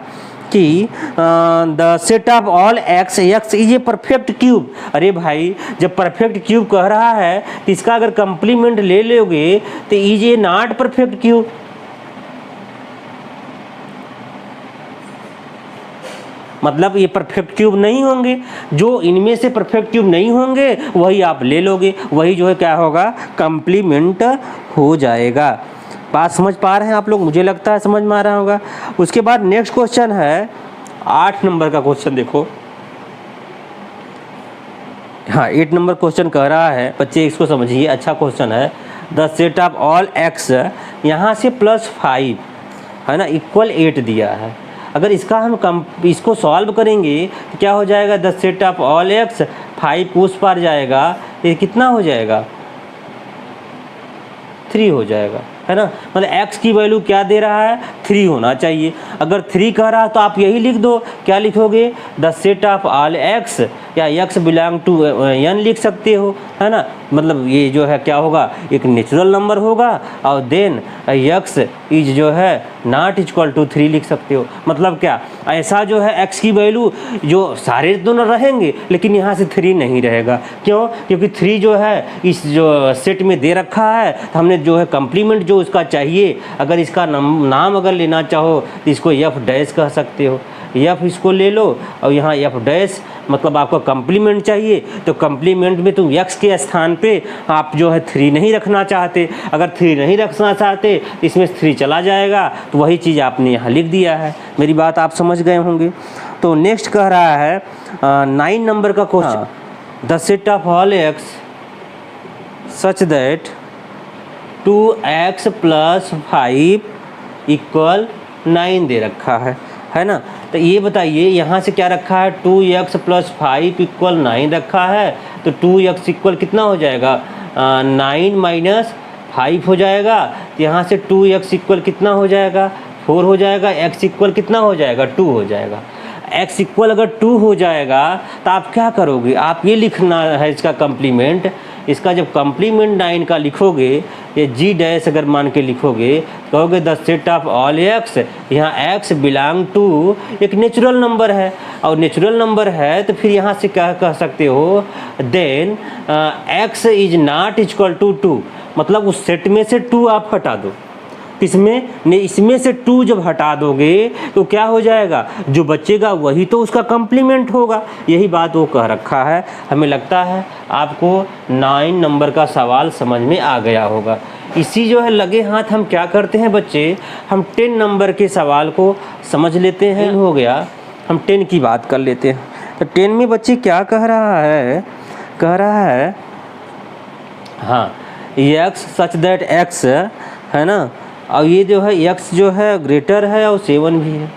Speaker 1: कि the set of all x x is a perfect cube. अरे भाई जब परफेक्ट क्यूब कह रहा है तो इसका अगर कंप्लीमेंट ले लोगे तो is a not perfect cube. मतलब ये परफेक्ट क्यूब नहीं होंगे, जो इनमें से परफेक्ट क्यूब नहीं होंगे वही आप ले लोगे, वही जो है क्या होगा, कंप्लीमेंट हो जाएगा। बात समझ पा रहे हैं आप लोग? मुझे लगता है समझ में आ रहा होगा। उसके बाद नेक्स्ट क्वेश्चन है 8 नंबर का क्वेश्चन। देखो हाँ 8 नंबर क्वेश्चन कह रहा है, बच्चे इसको समझिए, अच्छा क्वेश्चन है। The set of all x, यहाँ से +5 है ना इक्वल 8 दिया है। अगर इसका हम इसको सॉल्व करेंगे तो क्या हो जाएगा, the set of all x 5 उस पार जाएगा, ये कितना हो जाएगा, 3 हो जाएगा, है ना। मतलब x की वैल्यू क्या दे रहा है, 3 होना चाहिए। अगर 3 कह रहा है तो आप यही लिख दो, क्या लिखोगे, the set of all x, या x बिलोंग टू n लिख सकते हो, है ना। मतलब ये जो है क्या होगा, एक नेचुरल नंबर होगा, और देन x इज जो है नॉट इक्वल टू 3 लिख सकते हो। मतलब क्या, ऐसा जो है x की वैल्यू जो सारे दोनों रहेंगे लेकिन यहाँ से 3 नहीं रहेगा। क्यों? क्योंकि 3 जो है इस जो सेट में दे रखा है, तो हमने जो है कंप्लीमेंट जो उसका चाहिए, अगर इसका नाम अगर लेना चाहो तो इसको एफ डैश कह सकते हो, एफ इसको ले लो, और यहाँ एफ डैश मतलब आपको कंप्लीमेंट चाहिए, तो कंप्लीमेंट में तुम x के स्थान पे आप जो है 3 नहीं रखना चाहते। अगर 3 नहीं रखना चाहते तो इसमें 3 चला जाएगा, तो वही चीज़ आपने यहाँ लिख दिया है। मेरी बात आप समझ गए होंगे। तो नेक्स्ट कह रहा है 9 नंबर का question, the set of all x such that 2x + 5 = 9 दे रखा है ना। तो ये बताइए यहाँ से क्या रखा है, 2x + 5 = 9 रखा है, तो 2x इक्वल कितना हो जाएगा, 9 - 5 हो जाएगा। तो यहाँ से 2x इक्वल कितना हो जाएगा, 4 हो जाएगा। x इक्वल कितना हो जाएगा, 2 हो जाएगा। x इक्वल अगर 2 हो जाएगा तो आप क्या करोगे, आप ये लिखना है इसका कंप्लीमेंट। इसका जब कंप्लीमेंट 9 का लिखोगे, ये जी डैश अगर मान के लिखोगे, कहोगे the set of all x, यहाँ x बिलोंग टू एक नेचुरल नंबर है, और नेचुरल नंबर है तो फिर यहाँ से क्या कह सकते हो, then x is not equal to 2। मतलब उस सेट में से 2 आप हटा दो, इसमें से 2 जब हटा दोगे तो क्या हो जाएगा, जो बचेगा वही तो उसका कंप्लीमेंट होगा। यही बात वो कह रखा है। हमें लगता है आपको 9 नंबर का सवाल समझ में आ गया होगा। इसी जो है लगे हाथ हम क्या करते हैं बच्चे, हम 10 नंबर के सवाल को समझ लेते हैं। हो गया, हम 10 की बात कर लेते हैं। तो 10 में बच्चे क्या कह रहा है, हाँ x सच दैट x, है ना, और ये जो है x जो है ग्रेटर है और 7 भी है,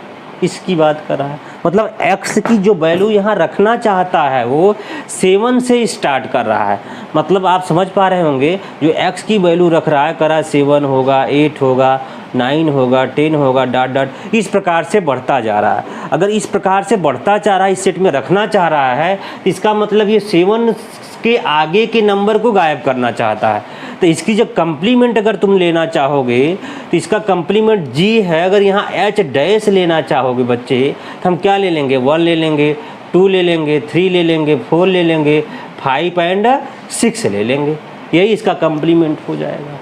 Speaker 1: इसकी बात कर रहा है। मतलब x की जो वैल्यू यहाँ रखना चाहता है वो 7 से स्टार्ट कर रहा है। मतलब आप समझ पा रहे होंगे, जो x की वैल्यू रख रहा है, कर रहा है 7 होगा, 8 होगा, 9 होगा, 10 होगा, डॉट इस प्रकार से बढ़ता जा रहा है। अगर इस प्रकार से बढ़ता जा रहा है, इस सेट में रखना चाह रहा है, इसका मतलब ये 7 के आगे के नंबर को गायब करना चाहता है। तो इसकी जब कंप्लीमेंट अगर तुम लेना चाहोगे तो इसका कंप्लीमेंट g है। अगर यहाँ h डैश लेना चाहोगे बच्चे, तो हम क्या ले लेंगे, 1 ले लेंगे, 2 ले लेंगे, 3 ले लेंगे, 4 ले लेंगे, 5 और 6 ले लेंगे। यही इसका कंप्लीमेंट हो जाएगा।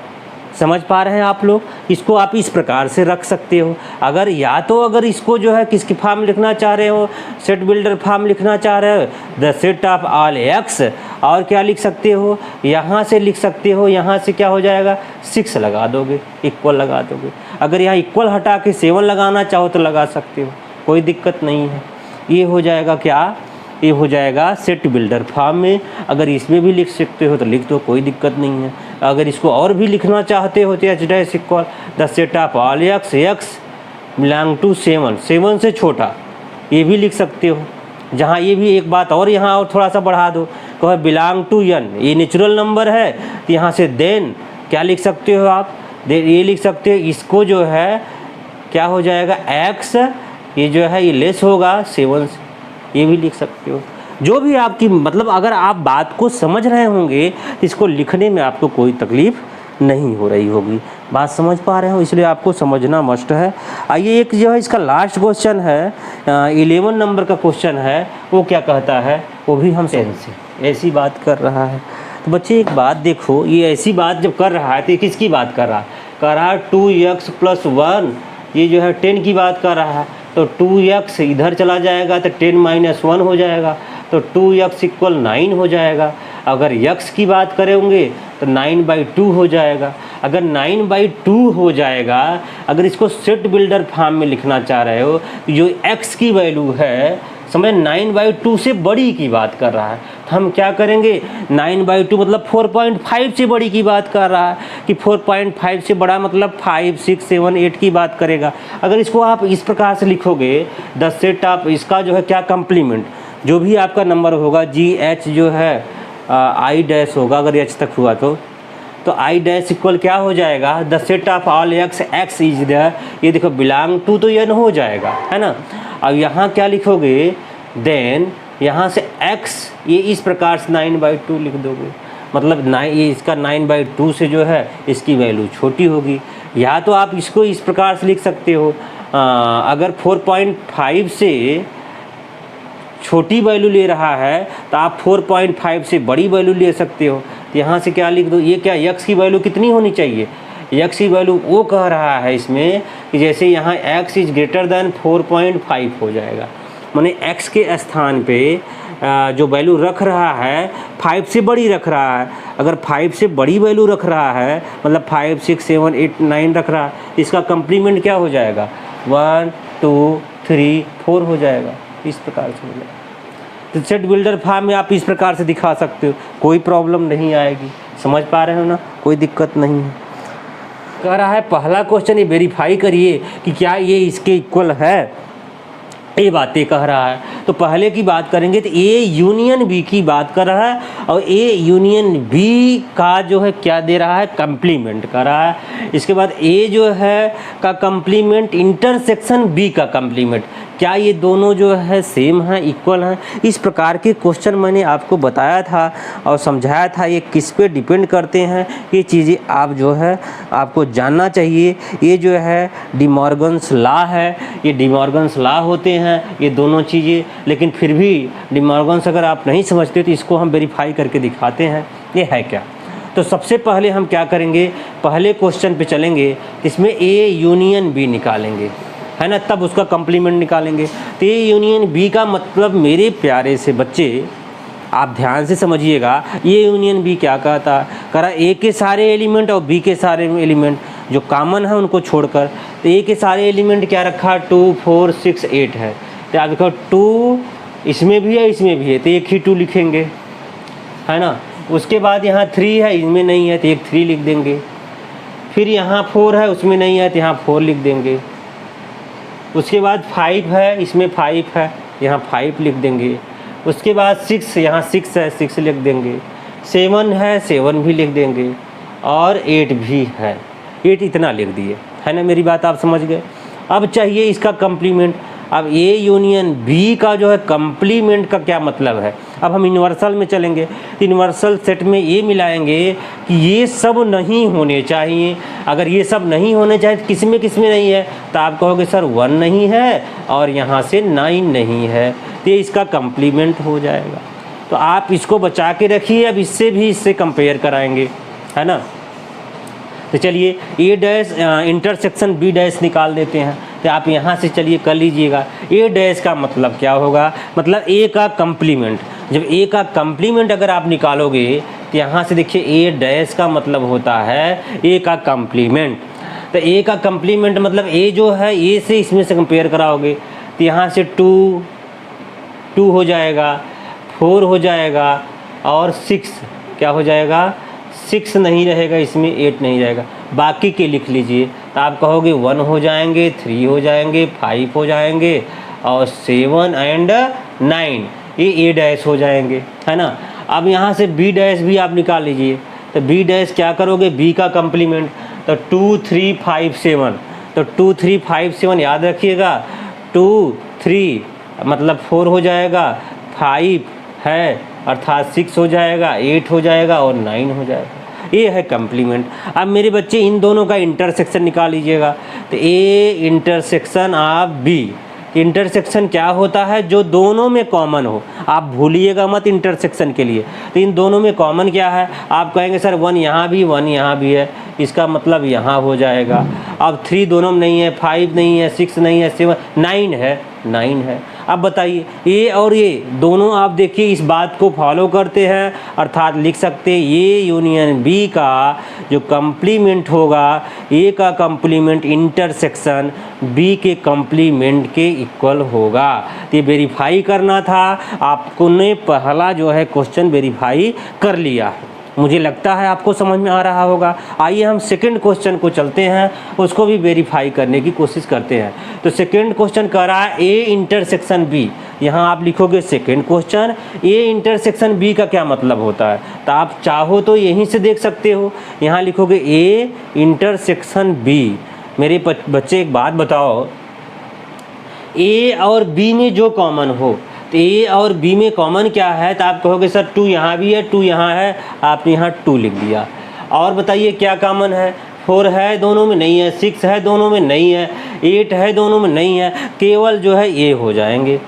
Speaker 1: समझ पा रहे हैं आप लोग? इसको आप इस प्रकार से रख सकते हो। अगर या तो अगर इसको जो है किसकी फॉर्म लिखना चाह रहे हो, सेट बिल्डर फॉर्म लिखना चाह रहे हो, the set of all x, और क्या लिख सकते हो, यहाँ से लिख सकते हो, यहाँ से क्या हो जाएगा, 6 लगा दोगे, इक्वल लगा दोगे। अगर यहाँ इक्वल हटा के 7 लगाना चाहो तो लगा सकते हो, कोई दिक्कत नहीं है। ये हो जाएगा क्या, ये हो जाएगा सेट बिल्डर फॉर्म में। अगर इसमें भी लिख सकते हो तो लिख दो, कोई दिक्कत नहीं है। अगर इसको और भी लिखना चाहते हो तो h dash equal the set of all x, x belong to 7 से छोटा, ये भी लिख सकते हो। जहाँ ये भी एक बात और यहाँ और थोड़ा सा बढ़ा दो, कहो बिलोंग टू n, ये नेचुरल नंबर है, तो यहाँ से देन क्या लिख सकते हो आप, ये लिख सकते हो, इसको जो है क्या हो जाएगा, x, ये जो है ये लेस होगा 7 से, ये भी लिख सकते हो। जो भी आपकी मतलब अगर आप बात को समझ रहे होंगे तो इसको लिखने में आपको कोई तकलीफ नहीं हो रही होगी। बात समझ पा रहे हो, इसलिए आपको समझना मस्ट है। आइए एक जो है इसका लास्ट क्वेश्चन है, 11 नंबर का क्वेश्चन है, वो क्या कहता है, वो भी हम से ऐसी बात कर रहा है। तो बच्चे एक बात देखो, ये ऐसी बात जब कर रहा है तो ये किसकी बात कर रहा है? कर रहा है 2x + 1, ये जो है 10 की बात कर रहा है। तो 2x इधर चला जाएगा तो 10 - 1 हो जाएगा, तो 2x = 9 हो जाएगा। अगर x की बात करेंगे तो 9/2 हो जाएगा। अगर 9/2 हो जाएगा, अगर इसको सेट बिल्डर फॉर्म में लिखना चाह रहे हो, जो x की वैल्यू है समझ 9/2 से बड़ी की बात कर रहा है, तो हम क्या करेंगे, 9/2 मतलब 4.5 से बड़ी की बात कर रहा है कि 4.5 से बड़ा मतलब 5, 6, 7, 8 की बात करेगा। अगर इसको आप इस प्रकार से लिखोगे, द सेट ऑफ इसका जो है क्या कंप्लीमेंट, जो भी आपका नंबर होगा GH जो है I' होगा, अगर H तक हुआ तो I' इक्वल क्या हो जाएगा, the set of all x is the, ये देखो बिलोंग टू तो n हो जाएगा, है ना। अब यहाँ क्या लिखोगे, देन यहाँ से x ये इस प्रकार से 9/2 लिख दोगे, मतलब 9 ये इसका 9/2 से जो है इसकी वैल्यू छोटी होगी। या तो आप इसको इस प्रकार से लिख सकते हो, अगर 4.5 से छोटी वैल्यू ले रहा है तो आप 4.5 से बड़ी वैल्यू ले सकते हो। तो यहाँ से क्या लिख दो, ये क्या x की वैल्यू कितनी होनी चाहिए, x की वैल्यू वो कह रहा है इसमें कि जैसे यहाँ x इज ग्रेटर दैन 4.5 हो जाएगा, माने x के स्थान पे जो वैल्यू रख रहा है 5 से बड़ी रख रहा है। अगर 5 से बड़ी वैल्यू रख रहा है मतलब 5, 6, 7, 8, 9 रख रहा है, इसका कंप्लीमेंट क्या हो जाएगा, 1, 2, 3, 4 हो जाएगा। इस प्रकार से मिलेगा। तो सेट बिल्डर फॉर्म में आप इस प्रकार से दिखा सकते हो, कोई प्रॉब्लम नहीं आएगी। समझ पा रहे हो ना, कोई दिक्कत नहीं है। कह रहा है पहला क्वेश्चन ये वेरीफाई करिए कि क्या ये इसके इक्वल है, ये बातें कह रहा है। तो पहले की बात करेंगे तो A यूनियन B की बात कर रहा है, और A यूनियन B का जो है क्या दे रहा है, कंप्लीमेंट कर रहा है। इसके बाद A जो है का कंप्लीमेंट इंटरसेक्शन B का कंप्लीमेंट, क्या ये दोनों जो है सेम हैं, इक्वल हैं। इस प्रकार के क्वेश्चन मैंने आपको बताया था और समझाया था, ये किस पे डिपेंड करते हैं, ये चीज़ें आप जो है आपको जानना चाहिए। ये जो है डिमॉर्गन्स लॉ है, ये डिमॉर्गन्स लॉ होते हैं ये दोनों चीज़ें। लेकिन फिर भी डिमॉर्गन्स अगर आप नहीं समझते तो इसको हम वेरीफाई करके दिखाते हैं ये है क्या। तो सबसे पहले हम क्या करेंगे, पहले क्वेश्चन पे चलेंगे, इसमें A यूनियन B निकालेंगे, है ना, तब उसका कंप्लीमेंट निकालेंगे। तो A यूनियन B का मतलब मेरे प्यारे से बच्चे आप ध्यान से समझिएगा, A यूनियन B क्या कहता है, करा A के सारे एलिमेंट और B के सारे एलिमेंट जो कॉमन है उनको छोड़कर। तो A के सारे एलिमेंट क्या रखा, 2, 4, 6, 8 है। तो आप देखो 2 इसमें भी है इसमें भी है, तो एक ही 2 लिखेंगे, है ना। उसके बाद यहाँ 3 है इनमें नहीं है तो एक 3 लिख देंगे। फिर यहाँ 4 है उसमें नहीं है तो यहाँ 4 लिख देंगे। उसके बाद 5 है इसमें 5 है, यहाँ 5 लिख देंगे। उसके बाद 6 यहाँ 6 है 6 लिख देंगे। 7 है 7 भी लिख देंगे, और 8 भी है, 8 इतना लिख दिए, है ना। मेरी बात आप समझ गए। अब चाहिए इसका कंप्लीमेंट। अब A यूनियन B का जो है कंप्लीमेंट का क्या मतलब है। अब हम यूनिवर्सल में चलेंगे, यूनिवर्सल सेट में ये मिलाएंगे कि ये सब नहीं होने चाहिए। अगर ये सब नहीं होने चाहिए तो किस में नहीं है, तो आप कहोगे सर 1 नहीं है और यहाँ से 9 नहीं है, तो ये इसका कंप्लीमेंट हो जाएगा। तो आप इसको बचा के रखिए, अब इससे कंपेयर कराएंगे, है ना। तो चलिए A' इंटरसेक्शन B' निकाल देते हैं। तो आप यहाँ से चलिए कर लीजिएगा। A' का मतलब क्या होगा, मतलब A का कंप्लीमेंट। जब A का कंप्लीमेंट अगर आप निकालोगे तो यहाँ से देखिए A' का मतलब होता है A का कंप्लीमेंट। तो A का कंप्लीमेंट मतलब A जो है A से इसमें से कंपेयर कराओगे तो यहाँ से 2 हो जाएगा, 4 हो जाएगा, और 6 क्या हो जाएगा, 6 नहीं रहेगा इसमें, 8 नहीं रहेगा। बाकी के लिख लीजिए। तो आप कहोगे 1 हो जाएंगे, 3 हो जाएंगे, 5 हो जाएंगे, और 7 एंड 9 ये A' हो जाएंगे, है ना। अब यहाँ से B' भी आप निकाल लीजिए। तो B' क्या करोगे, B का कंप्लीमेंट। तो 2, 3, 5, 7, तो 2, 3, 5, 7 याद रखिएगा। 2, 3 मतलब 4 हो जाएगा, 5 है अर्थात 6 हो जाएगा, 8 हो जाएगा और 9 हो जाएगा। ए है कंप्लीमेंट। अब मेरे बच्चे इन दोनों का इंटरसेक्शन निकाल लीजिएगा। तो A intersection of B, intersection क्या होता है, जो दोनों में कॉमन हो। आप भूलिएगा मत इंटरसेक्शन के लिए। तो इन दोनों में कॉमन क्या है, आप कहेंगे सर 1 यहाँ भी 1 यहाँ भी है, इसका मतलब यहाँ हो जाएगा। अब 3 दोनों में नहीं है, 5 नहीं है, 6 नहीं है, 7 9 है, 9 है। अब बताइए ए और ये दोनों आप देखिए इस बात को फॉलो करते हैं, अर्थात लिख सकते हैं ए यूनियन बी का जो कंप्लीमेंट होगा, ए का कंप्लीमेंट इंटरसेक्शन बी के कंप्लीमेंट के इक्वल होगा। तो ये वेरीफाई करना था, आपको ने पहला जो है क्वेश्चन वेरीफाई कर लिया। मुझे लगता है आपको समझ में आ रहा होगा। आइए हम सेकंड क्वेश्चन को चलते हैं, उसको भी वेरीफाई करने की कोशिश करते हैं। तो सेकंड क्वेश्चन कह रहा है ए इंटरसेक्शन बी। यहाँ आप लिखोगे second question A intersection B का क्या मतलब होता है। तो आप चाहो तो यहीं से देख सकते हो, यहाँ लिखोगे ए इंटरसेक्शन बी। मेरे बच्चे एक बात बताओ, ए और बी में जो कॉमन हो, तो ए और बी में कॉमन क्या है। तो आप कहोगे सर 2 यहाँ भी है, 2 यहाँ है, आपने यहाँ 2 लिख दिया। और बताइए क्या कॉमन है, 4 है दोनों में नहीं है, 6 है दोनों में नहीं है, 8 है दोनों में नहीं है, केवल जो है ए हो जाएंगे।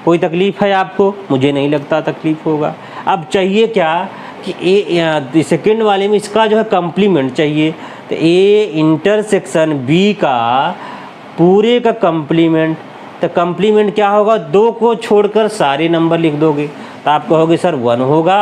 Speaker 1: कोई तकलीफ़ है आपको? मुझे नहीं लगता तकलीफ़ होगा। अब चाहिए क्या कि ए सेकेंड वाले में इसका जो है कंप्लीमेंट चाहिए। तो ए इंटरसेक्शन बी का पूरे का कंप्लीमेंट, तो कंप्लीमेंट क्या होगा, 2 को छोड़कर सारे नंबर लिख दोगे। तो आप कहोगे सर 1 होगा,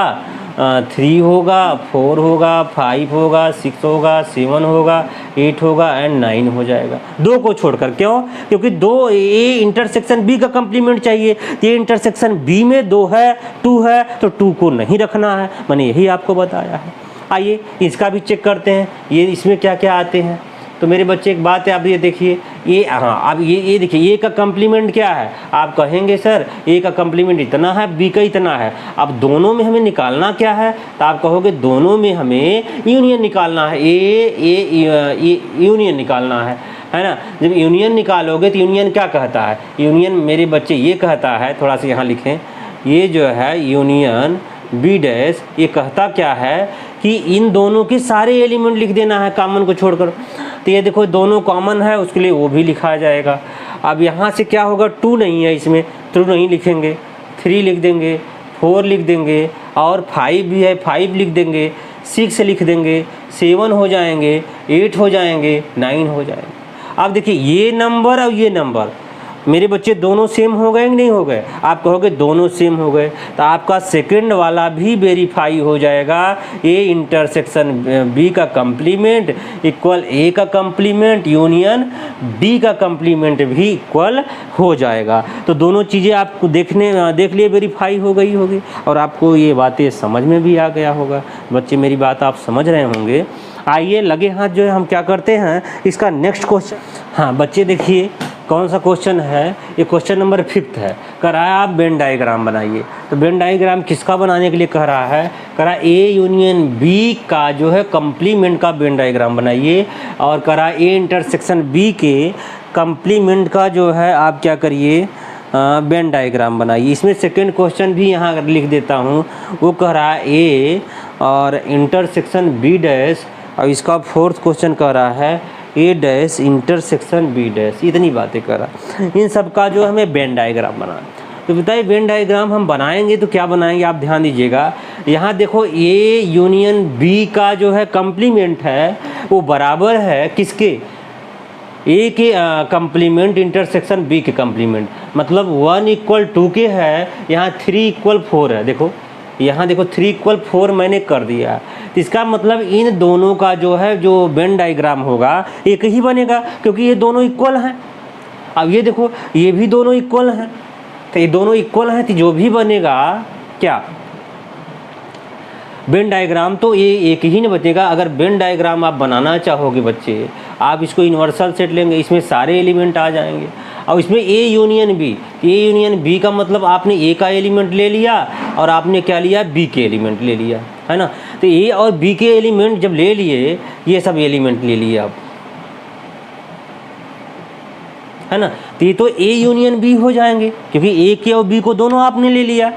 Speaker 1: 3 होगा, 4 होगा, 5 होगा, 6 होगा, 7 होगा, 8 होगा एंड 9 हो जाएगा, 2 को छोड़कर। क्यों? क्योंकि 2 ए इंटरसेक्शन बी का कंप्लीमेंट चाहिए। ये इंटरसेक्शन बी में 2 है, 2 है, तो 2 को नहीं रखना है, मैंने यही आपको बताया है। आइए इसका भी चेक करते हैं, ये इसमें क्या क्या आते हैं। तो मेरे बच्चे एक बात है, आप ये देखिए ये, हाँ अब ये देखिए ए का कंप्लीमेंट क्या है। आप कहेंगे सर ए का कंप्लीमेंट इतना है, बी का इतना है। अब दोनों में हमें निकालना क्या है, तो आप कहोगे दोनों में हमें यूनियन निकालना है, ए यूनियन निकालना है ना। जब यूनियन निकालोगे तो यूनियन क्या कहता है, यूनियन मेरे बच्चे ये कहता है, थोड़ा सा यहाँ लिखें, ये जो है यूनियन बी डैश, ये कहता क्या है कि इन दोनों के सारे एलिमेंट लिख देना है कॉमन को छोड़कर। तो ये देखो दोनों कॉमन है, उसके लिए वो भी लिखा जाएगा। अब यहाँ से क्या होगा, 2 नहीं है इसमें, 2 नहीं लिखेंगे, 3 लिख देंगे, 4 लिख देंगे, और 5 भी है, 5 लिख देंगे, 6 लिख देंगे, 7 हो जाएंगे, 8 हो जाएंगे, 9 हो जाएंगे। अब देखिए ये नंबर और ये नंबर मेरे बच्चे दोनों सेम हो गए कि नहीं हो गए। आप कहोगे दोनों सेम हो गए, तो आपका सेकंड वाला भी वेरीफाई हो जाएगा। ए इंटरसेक्शन बी का कंप्लीमेंट इक्वल ए का कंप्लीमेंट यूनियन बी का कंप्लीमेंट भी इक्वल हो जाएगा। तो दोनों चीज़ें आपको देख लिए वेरीफाई हो गई होगी, और आपको ये बातें समझ में भी आ गया होगा। बच्चे मेरी बात आप समझ रहे होंगे। आइए लगे हाथ जो है हम क्या करते हैं, इसका नेक्स्ट क्वेश्चन। हाँ बच्चे देखिए कौन सा क्वेश्चन है, ये क्वेश्चन नंबर 5 है। कह रहा है आप वेन डायग्राम बनाइए। तो वेन डायग्राम किसका बनाने के लिए कह रहा है, कह रहा है ए यूनियन बी का जो है कंप्लीमेंट का वेन डायग्राम बनाइए, और कह रहा है ए इंटरसेक्शन बी के कंप्लीमेंट का जो है आप क्या करिए, वेन डायग्राम बनाइए। इसमें सेकंड क्वेश्चन भी यहाँ अगर लिख देता हूँ, वो कह रहा है ए और इंटरसेक्शन बी डैश, और इसका फोर्थ क्वेश्चन कह रहा है ए डैश इंटरसेक्शन बी डैश। इतनी बातें कर रहा है। इन सब का जो हमें वेन डायग्राम बनाना। तो बताइए वेन डायग्राम हम बनाएंगे तो क्या बनाएंगे, आप ध्यान दीजिएगा। यहाँ देखो ए यूनियन बी का जो है कंप्लीमेंट है वो बराबर है किसके, ए के कंप्लीमेंट इंटरसेक्शन बी के कंप्लीमेंट, मतलब 1 = 2 के है, यहाँ 3 = 4 है। देखो यहाँ देखो 3 = 4 मैंने कर दिया। तो इसका मतलब इन दोनों का जो है जो वेन डायग्राम होगा एक ही बनेगा, क्योंकि ये दोनों इक्वल हैं। अब ये देखो ये भी दोनों इक्वल हैं, तो ये दोनों इक्वल हैं, तो जो भी बनेगा क्या वेन डायग्राम, तो ये एक ही नहीं बचेगा। अगर वेन डायग्राम आप बनाना चाहोगे बच्चे, आप इसको यूनिवर्सल सेट लेंगे, इसमें सारे एलिमेंट आ जाएंगे। और इसमें ए यूनियन बी का मतलब आपने ए का एलिमेंट ले लिया और आपने क्या लिया, बी के एलिमेंट ले लिया, है ना। तो ए और बी के एलिमेंट जब ले लिए, ये सब एलिमेंट ले लिए आप, है ना। तो ये तो ए यूनियन बी हो जाएंगे, क्योंकि ए के और बी को दोनों आपने ले लिया।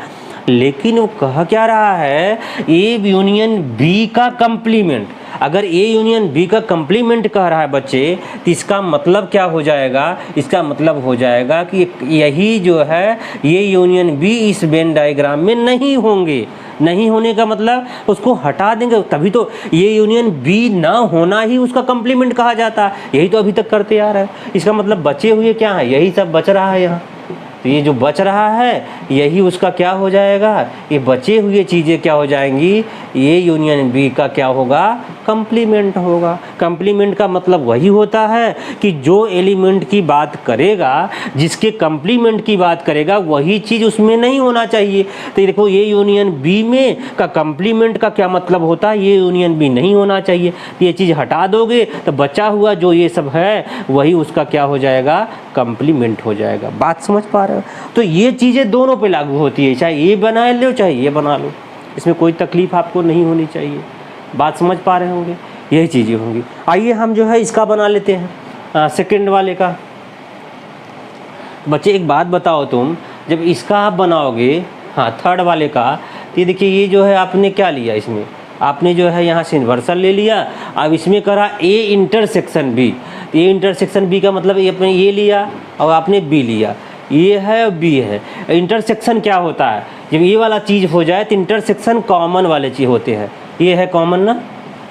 Speaker 1: लेकिन वो कह क्या रहा है, ए यूनियन बी का कंप्लीमेंट। अगर ए यूनियन बी का कंप्लीमेंट कह रहा है बच्चे, तो इसका मतलब क्या हो जाएगा, इसका मतलब हो जाएगा कि यही जो है ये यूनियन बी इस वेन डायग्राम में नहीं होंगे। नहीं होने का मतलब उसको हटा देंगे, तभी तो ये यूनियन बी ना होना ही उसका कंप्लीमेंट कहा जाता है। यही तो अभी तक करते आ रहा है। इसका मतलब बचे हुए क्या है, यही सब बच रहा है यहाँ। तो ये जो बच रहा है यही उसका क्या हो जाएगा, ये बचे हुए चीज़ें क्या हो जाएंगी, ये यूनियन बी का क्या होगा, कंप्लीमेंट होगा। कंप्लीमेंट का मतलब वही होता है कि जो एलिमेंट की बात करेगा, जिसके कंप्लीमेंट की बात करेगा, वही चीज़ उसमें नहीं होना चाहिए। तो देखो ये यूनियन बी में का कंप्लीमेंट का क्या मतलब होता है, ये यूनियन बी नहीं होना चाहिए। तो ये चीज़ हटा दोगे तो बचा हुआ जो ये सब है वही उसका क्या हो जाएगा, कंप्लीमेंट हो जाएगा। बात समझ पा रहे हो? तो ये चीज़ें दोनों पे लागू होती है, चाहे ये बना लो चाहे ये बना लो, इसमें कोई तकलीफ आपको नहीं होनी चाहिए। बात समझ पा रहे होंगे, यही चीज़ें होंगी। आइए हम जो है इसका बना लेते हैं, सेकंड वाले का। बच्चे एक बात बताओ, तुम जब इसका आप बनाओगे, हाँ थर्ड वाले का, तो ये देखिए ये जो है आपने क्या लिया, इसमें आपने जो है यहाँ से इन्वर्सल ले लिया। अब इसमें करा A intersection B. A intersection B का मतलब ये आपने ये लिया और आपने बी लिया, ये है और बी है। इंटरसेक्शन क्या होता है, जब ये वाला चीज़ हो जाए तो इंटरसेक्शन कॉमन वाले चीज़ होते हैं। ये है कॉमन ना,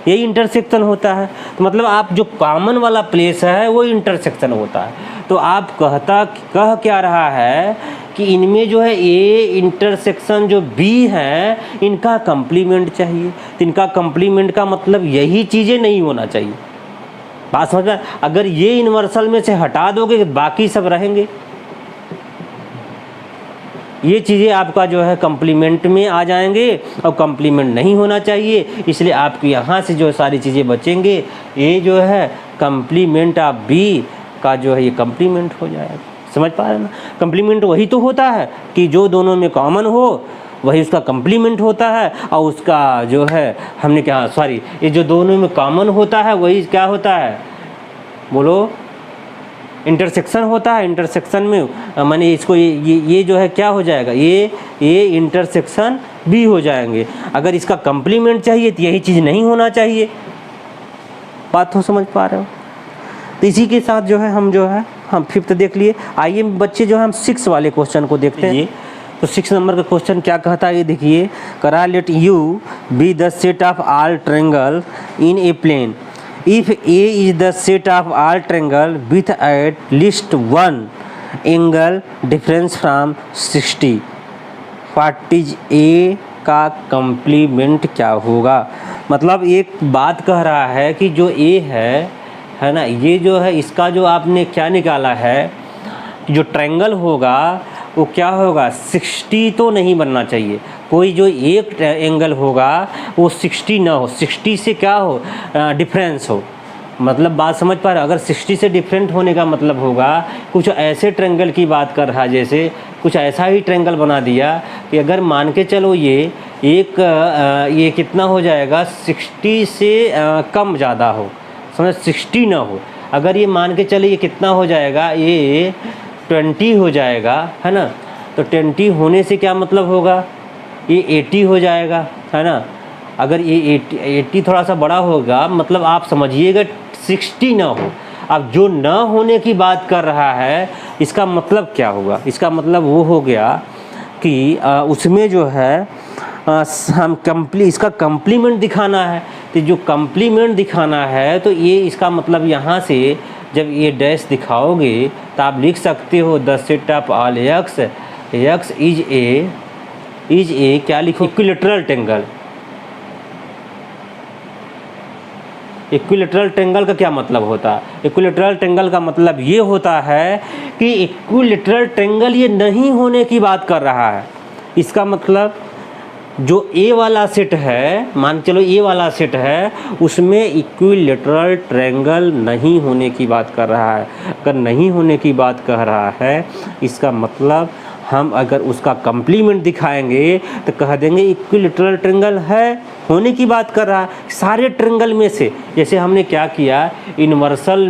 Speaker 1: यही इंटरसेक्शन होता है। तो मतलब आप जो कॉमन वाला प्लेस है वो इंटरसेक्शन होता है। तो आप कह क्या रहा है कि इनमें जो है ए इंटरसेक्शन जो बी है इनका कंप्लीमेंट चाहिए। तो इनका कंप्लीमेंट का मतलब यही चीज़ें नहीं होना चाहिए। बात समझ में? अगर ये इन्वर्सल में से हटा दोगे तो बाकी सब रहेंगे। ये चीज़ें आपका जो है कंप्लीमेंट में आ जाएंगे और कंप्लीमेंट नहीं होना चाहिए, इसलिए आपके यहाँ से जो सारी चीज़ें बचेंगे ये जो है कंप्लीमेंट ऑफ बी का जो है ये कंप्लीमेंट हो जाएगा। समझ पा रहे हैं ना? कंप्लीमेंट वही तो होता है कि जो दोनों में कॉमन हो वही उसका कंप्लीमेंट होता है, और उसका जो है हमने क्या, सॉरी, ये जो दोनों में कॉमन होता है वही क्या होता है, बोलो, इंटरसेक्शन होता है। इंटरसेक्शन में माने इसको ये जो है क्या हो जाएगा, ये इंटरसेक्शन बी हो जाएंगे। अगर इसका कंप्लीमेंट चाहिए तो यही चीज़ नहीं होना चाहिए। बात तो समझ पा रहे हो? तो इसी के साथ जो है हम फिफ्थ देख लिए। आइए बच्चे जो है हम 6 वाले क्वेश्चन को देखते हैं। तो 6 नंबर का क्वेश्चन क्या कहता है, ये देखिए, करा let U be the set of all triangle in a plane if A is the set of all triangle with at least one angle difference from 60, what is A का complement क्या होगा। मतलब एक बात कह रहा है कि जो A है ना, ये जो है इसका जो आपने क्या निकाला है, जो ट्रायंगल होगा वो क्या होगा, 60 तो नहीं बनना चाहिए। कोई जो एक एंगल होगा वो 60 ना हो, 60 से क्या हो, डिफरेंस हो। मतलब बात समझ पा रहे हो? अगर 60 से डिफरेंट होने का मतलब होगा कुछ ऐसे ट्रायंगल की बात कर रहा है, जैसे कुछ ऐसा ही ट्रायंगल बना दिया कि अगर मान के चलो ये कितना हो जाएगा, 60 से कम ज़्यादा हो, समझ, 60 ना हो। अगर ये मान के चले ये कितना हो जाएगा, ये 20 हो जाएगा, है ना। तो 20 होने से क्या मतलब होगा, ये 80 हो जाएगा, है ना। अगर ये 80 थोड़ा सा बड़ा होगा, मतलब आप समझिएगा 60 ना हो। अब जो न होने की बात कर रहा है, इसका मतलब क्या होगा, इसका मतलब वो हो गया कि उसमें जो है हम इसका कंप्लीमेंट दिखाना है। तो जो कंप्लीमेंट दिखाना है तो ये इसका मतलब यहाँ से जब ये डैश दिखाओगे तो आप लिख सकते हो the set of all x is ए क्या लिखो, इक्विलैटरल ट्रायंगल। इक्विलैटरल ट्रायंगल का क्या मतलब होता है, इक्विलैटरल ट्रायंगल का मतलब ये होता है कि इक्विलैटरल ट्रायंगल ये नहीं होने की बात कर रहा है। इसका मतलब जो ए वाला सेट है, मान चलो ए वाला सेट है, उसमें इक्विलैटरल ट्रायंगल नहीं होने की बात कर रहा है। अगर नहीं होने की बात कह रहा है, इसका मतलब हम अगर उसका कंप्लीमेंट दिखाएंगे तो कह देंगे इक्विलैटरल ट्रायंगल है, होने की बात कर रहा है। सारे ट्रायंगल में से, जैसे हमने क्या किया, इन्वर्सल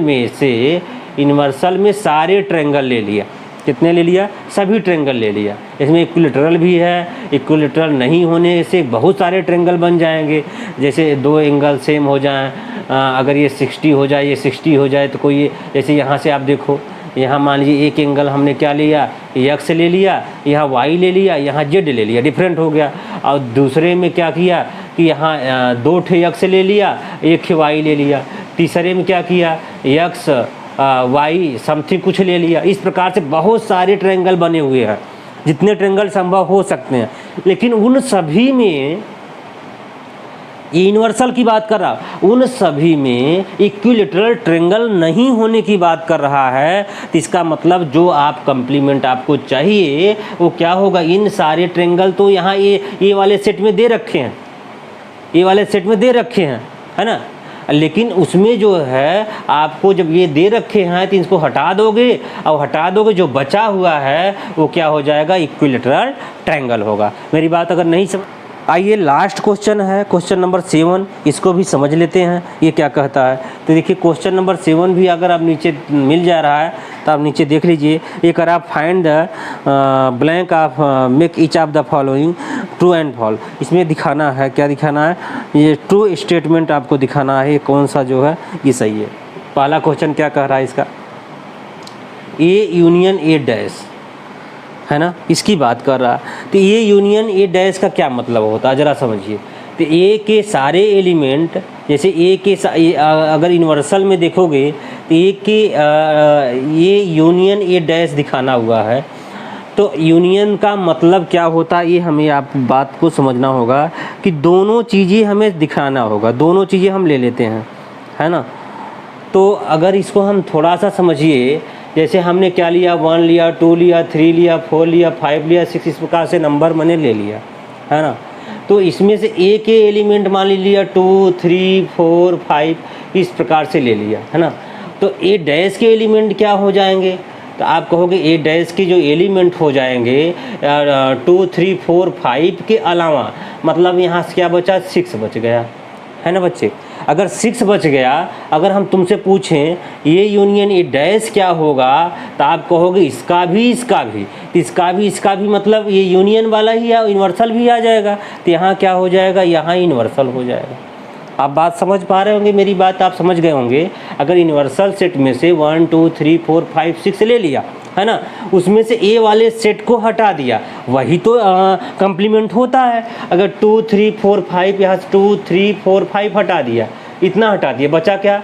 Speaker 1: में सारे ट्रायंगल ले लिया। कितने ले लिया? सभी ट्रायंगल ले लिया। इसमें इक्विलैटरल भी है, इक्विलैटरल नहीं होने से बहुत सारे ट्रायंगल बन जाएंगे। जैसे दो एंगल सेम हो जाएं, अगर ये 60 हो जाए, ये 60 हो जाए, तो कोई जैसे यहाँ से आप देखो, यहाँ मान लीजिए एक एंगल हमने क्या लिया, एक्स ले लिया, यहाँ वाई ले लिया, यहाँ जेड ले लिया, डिफरेंट हो गया। और दूसरे में क्या किया कि यहाँ 2 ठे एक्स ले लिया, 1 ठे वाई ले लिया। तीसरे में क्या किया, एक्स वाई समथिंग कुछ ले लिया। इस प्रकार से बहुत सारे ट्रायंगल बने हुए हैं, जितने ट्रायंगल संभव हो सकते हैं। लेकिन उन सभी में, यूनिवर्सल की बात कर रहा, उन सभी में इक्विलैटरल ट्रायंगल नहीं होने की बात कर रहा है। तो इसका मतलब जो आप कंप्लीमेंट आपको चाहिए वो क्या होगा? इन सारे ट्रायंगल तो यहाँ ये वाले सेट में दे रखे हैं, ये वाले सेट में दे रखे हैं, है ना। लेकिन उसमें जो है आपको जब ये दे रखे हैं तो इसको हटा दोगे, और हटा दोगे जो बचा हुआ है वो क्या हो जाएगा? इक्विलैटरल ट्रायंगल होगा। मेरी बात अगर नहीं समझ, आइए लास्ट क्वेश्चन है, क्वेश्चन नंबर 7, इसको भी समझ लेते हैं ये क्या कहता है। तो देखिए क्वेश्चन नंबर 7 भी अगर आप नीचे मिल जा रहा है तो आप नीचे देख लीजिए। ये कर आप find the blank of make each of the following true and fall. इसमें दिखाना है, क्या दिखाना है? ये ट्रू स्टेटमेंट आपको दिखाना है, कौन सा जो है ये सही है। पहला क्वेश्चन क्या कह रहा है इसका? ए यूनियन ए डैश, है ना, इसकी बात कर रहा है। तो ये यूनियन ए डैश का क्या मतलब होता है ज़रा समझिए। तो ए के सारे एलिमेंट, जैसे ए के अगर यूनिवर्सल में देखोगे तो ए के ये यूनियन ए डैश दिखाना हुआ है। तो यूनियन का मतलब क्या होता है, ये हमें आप बात को समझना होगा कि दोनों चीज़ें हमें दिखाना होगा, दोनों चीज़ें हम ले लेते हैं, है ना। तो अगर इसको हम थोड़ा सा समझिए, जैसे हमने क्या लिया, 1 लिया, 2 लिया, 3 लिया, 4 लिया, 5 लिया, 6, इस प्रकार से नंबर मैंने ले लिया, है ना। तो इसमें से ए के एलिमेंट मान लिया 2, 3, 4, 5, इस प्रकार से ले लिया, है ना। तो ए डैश के एलिमेंट क्या हो जाएंगे? तो आप कहोगे ए डैश के जो एलिमेंट हो जाएंगे 2, 3, 4, 5 के अलावा, मतलब यहाँ से क्या बचा? 6 बच गया, है ना बच्चे। अगर 6 बच गया, अगर हम तुमसे पूछें ये यूनियन ए डैश क्या होगा, तो आप कहोगे इसका भी, इसका भी, इसका भी, इसका भी, मतलब ये यूनियन वाला ही है, यूनिवर्सल भी आ जाएगा। तो यहाँ क्या हो जाएगा? यहाँ यूनिवर्सल हो जाएगा। आप बात समझ पा रहे होंगे, मेरी बात आप समझ गए होंगे। अगर यूनिवर्सल सेट में से 1, 2, 3, 4, 5, 6 ले लिया, है ना, उसमें से ए वाले सेट को हटा दिया, वही तो कंप्लीमेंट होता है। अगर 2, 3, 4, 5, यहाँ से 2, 3, 4, 5 हटा दिया, इतना हटा दिया, बचा क्या?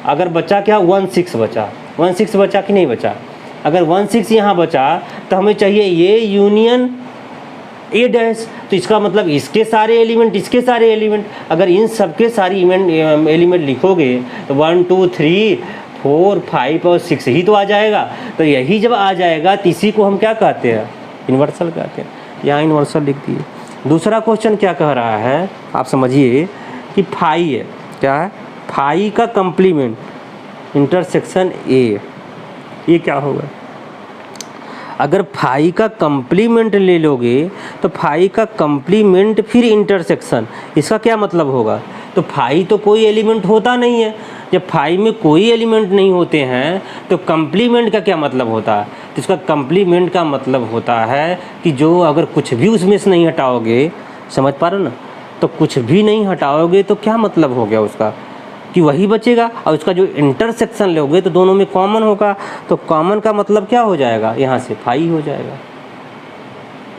Speaker 1: अगर बचा क्या? 1, 6 बचा। 1, 6 बचा कि नहीं बचा? अगर 1, 6 यहाँ बचा तो हमें चाहिए ये यूनियन ए डैश। तो इसका मतलब इसके सारे एलिमेंट, इसके सारे एलिमेंट, अगर इन सबके सारे एलिमेंट लिखोगे तो 1, 2, 3, 4, 5 और 6 ही तो आ जाएगा। तो यही जब आ जाएगा तो इसी को हम क्या कहते हैं? यूनिवर्सल कहते हैं। यहाँ यूनिवर्सल लिख दिए। दूसरा क्वेश्चन क्या कह रहा है आप समझिए कि फाई है, क्या है? फाई का कंप्लीमेंट इंटरसेक्शन ए, ये क्या होगा? अगर फाई का कंप्लीमेंट ले लोगे तो फाई का कंप्लीमेंट फिर इंटरसेक्शन, इसका क्या मतलब होगा? तो फाई तो कोई एलिमेंट होता नहीं है। जब फाई में कोई एलिमेंट नहीं होते हैं तो कंप्लीमेंट का क्या मतलब होता है? तो इसका कंप्लीमेंट का मतलब होता है कि जो अगर कुछ भी उसमें से नहीं हटाओगे, समझ पा रहे हो ना, तो कुछ भी नहीं हटाओगे तो क्या मतलब हो गया उसका? कि वही बचेगा। और उसका जो इंटरसेक्शन लोगे तो दोनों में कॉमन होगा। तो कॉमन का मतलब क्या हो जाएगा? यहाँ से फाई हो जाएगा,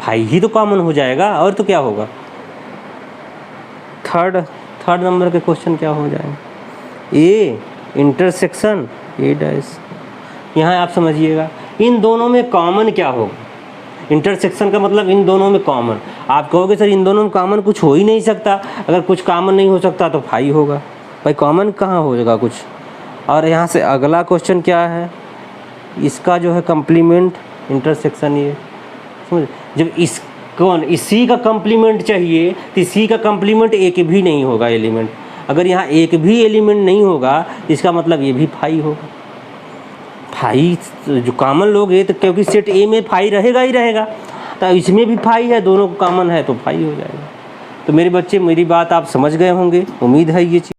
Speaker 1: फाई ही तो कॉमन हो जाएगा, और तो क्या होगा? थर्ड नंबर के क्वेश्चन क्या हो जाएगा? A intersection A dash. यहाँ आप समझिएगा इन दोनों में कॉमन क्या होगा? इंटरसेक्शन का मतलब इन दोनों में कॉमन। आप कहोगे सर इन दोनों में कॉमन कुछ हो ही नहीं सकता, अगर कुछ कॉमन नहीं हो सकता तो फाई होगा। भाई कॉमन कहाँ हो जाएगा कुछ? और यहाँ से अगला क्वेश्चन क्या है? इसका जो है कंप्लीमेंट इंटरसेक्शन, ये समझ, जब इसी का कंप्लीमेंट चाहिए तो इसी का कंप्लीमेंट एक भी नहीं होगा एलिमेंट। अगर यहाँ एक भी एलिमेंट नहीं होगा इसका मतलब ये भी फाई होगा। फाई जो कॉमन लोग है तो क्योंकि सेट ए में फाई रहेगा ही रहेगा, तो इसमें भी फाई है, दोनों कॉमन है तो फाई हो जाएगा। तो मेरे बच्चे मेरी बात आप समझ गए होंगे, उम्मीद है ये चीज़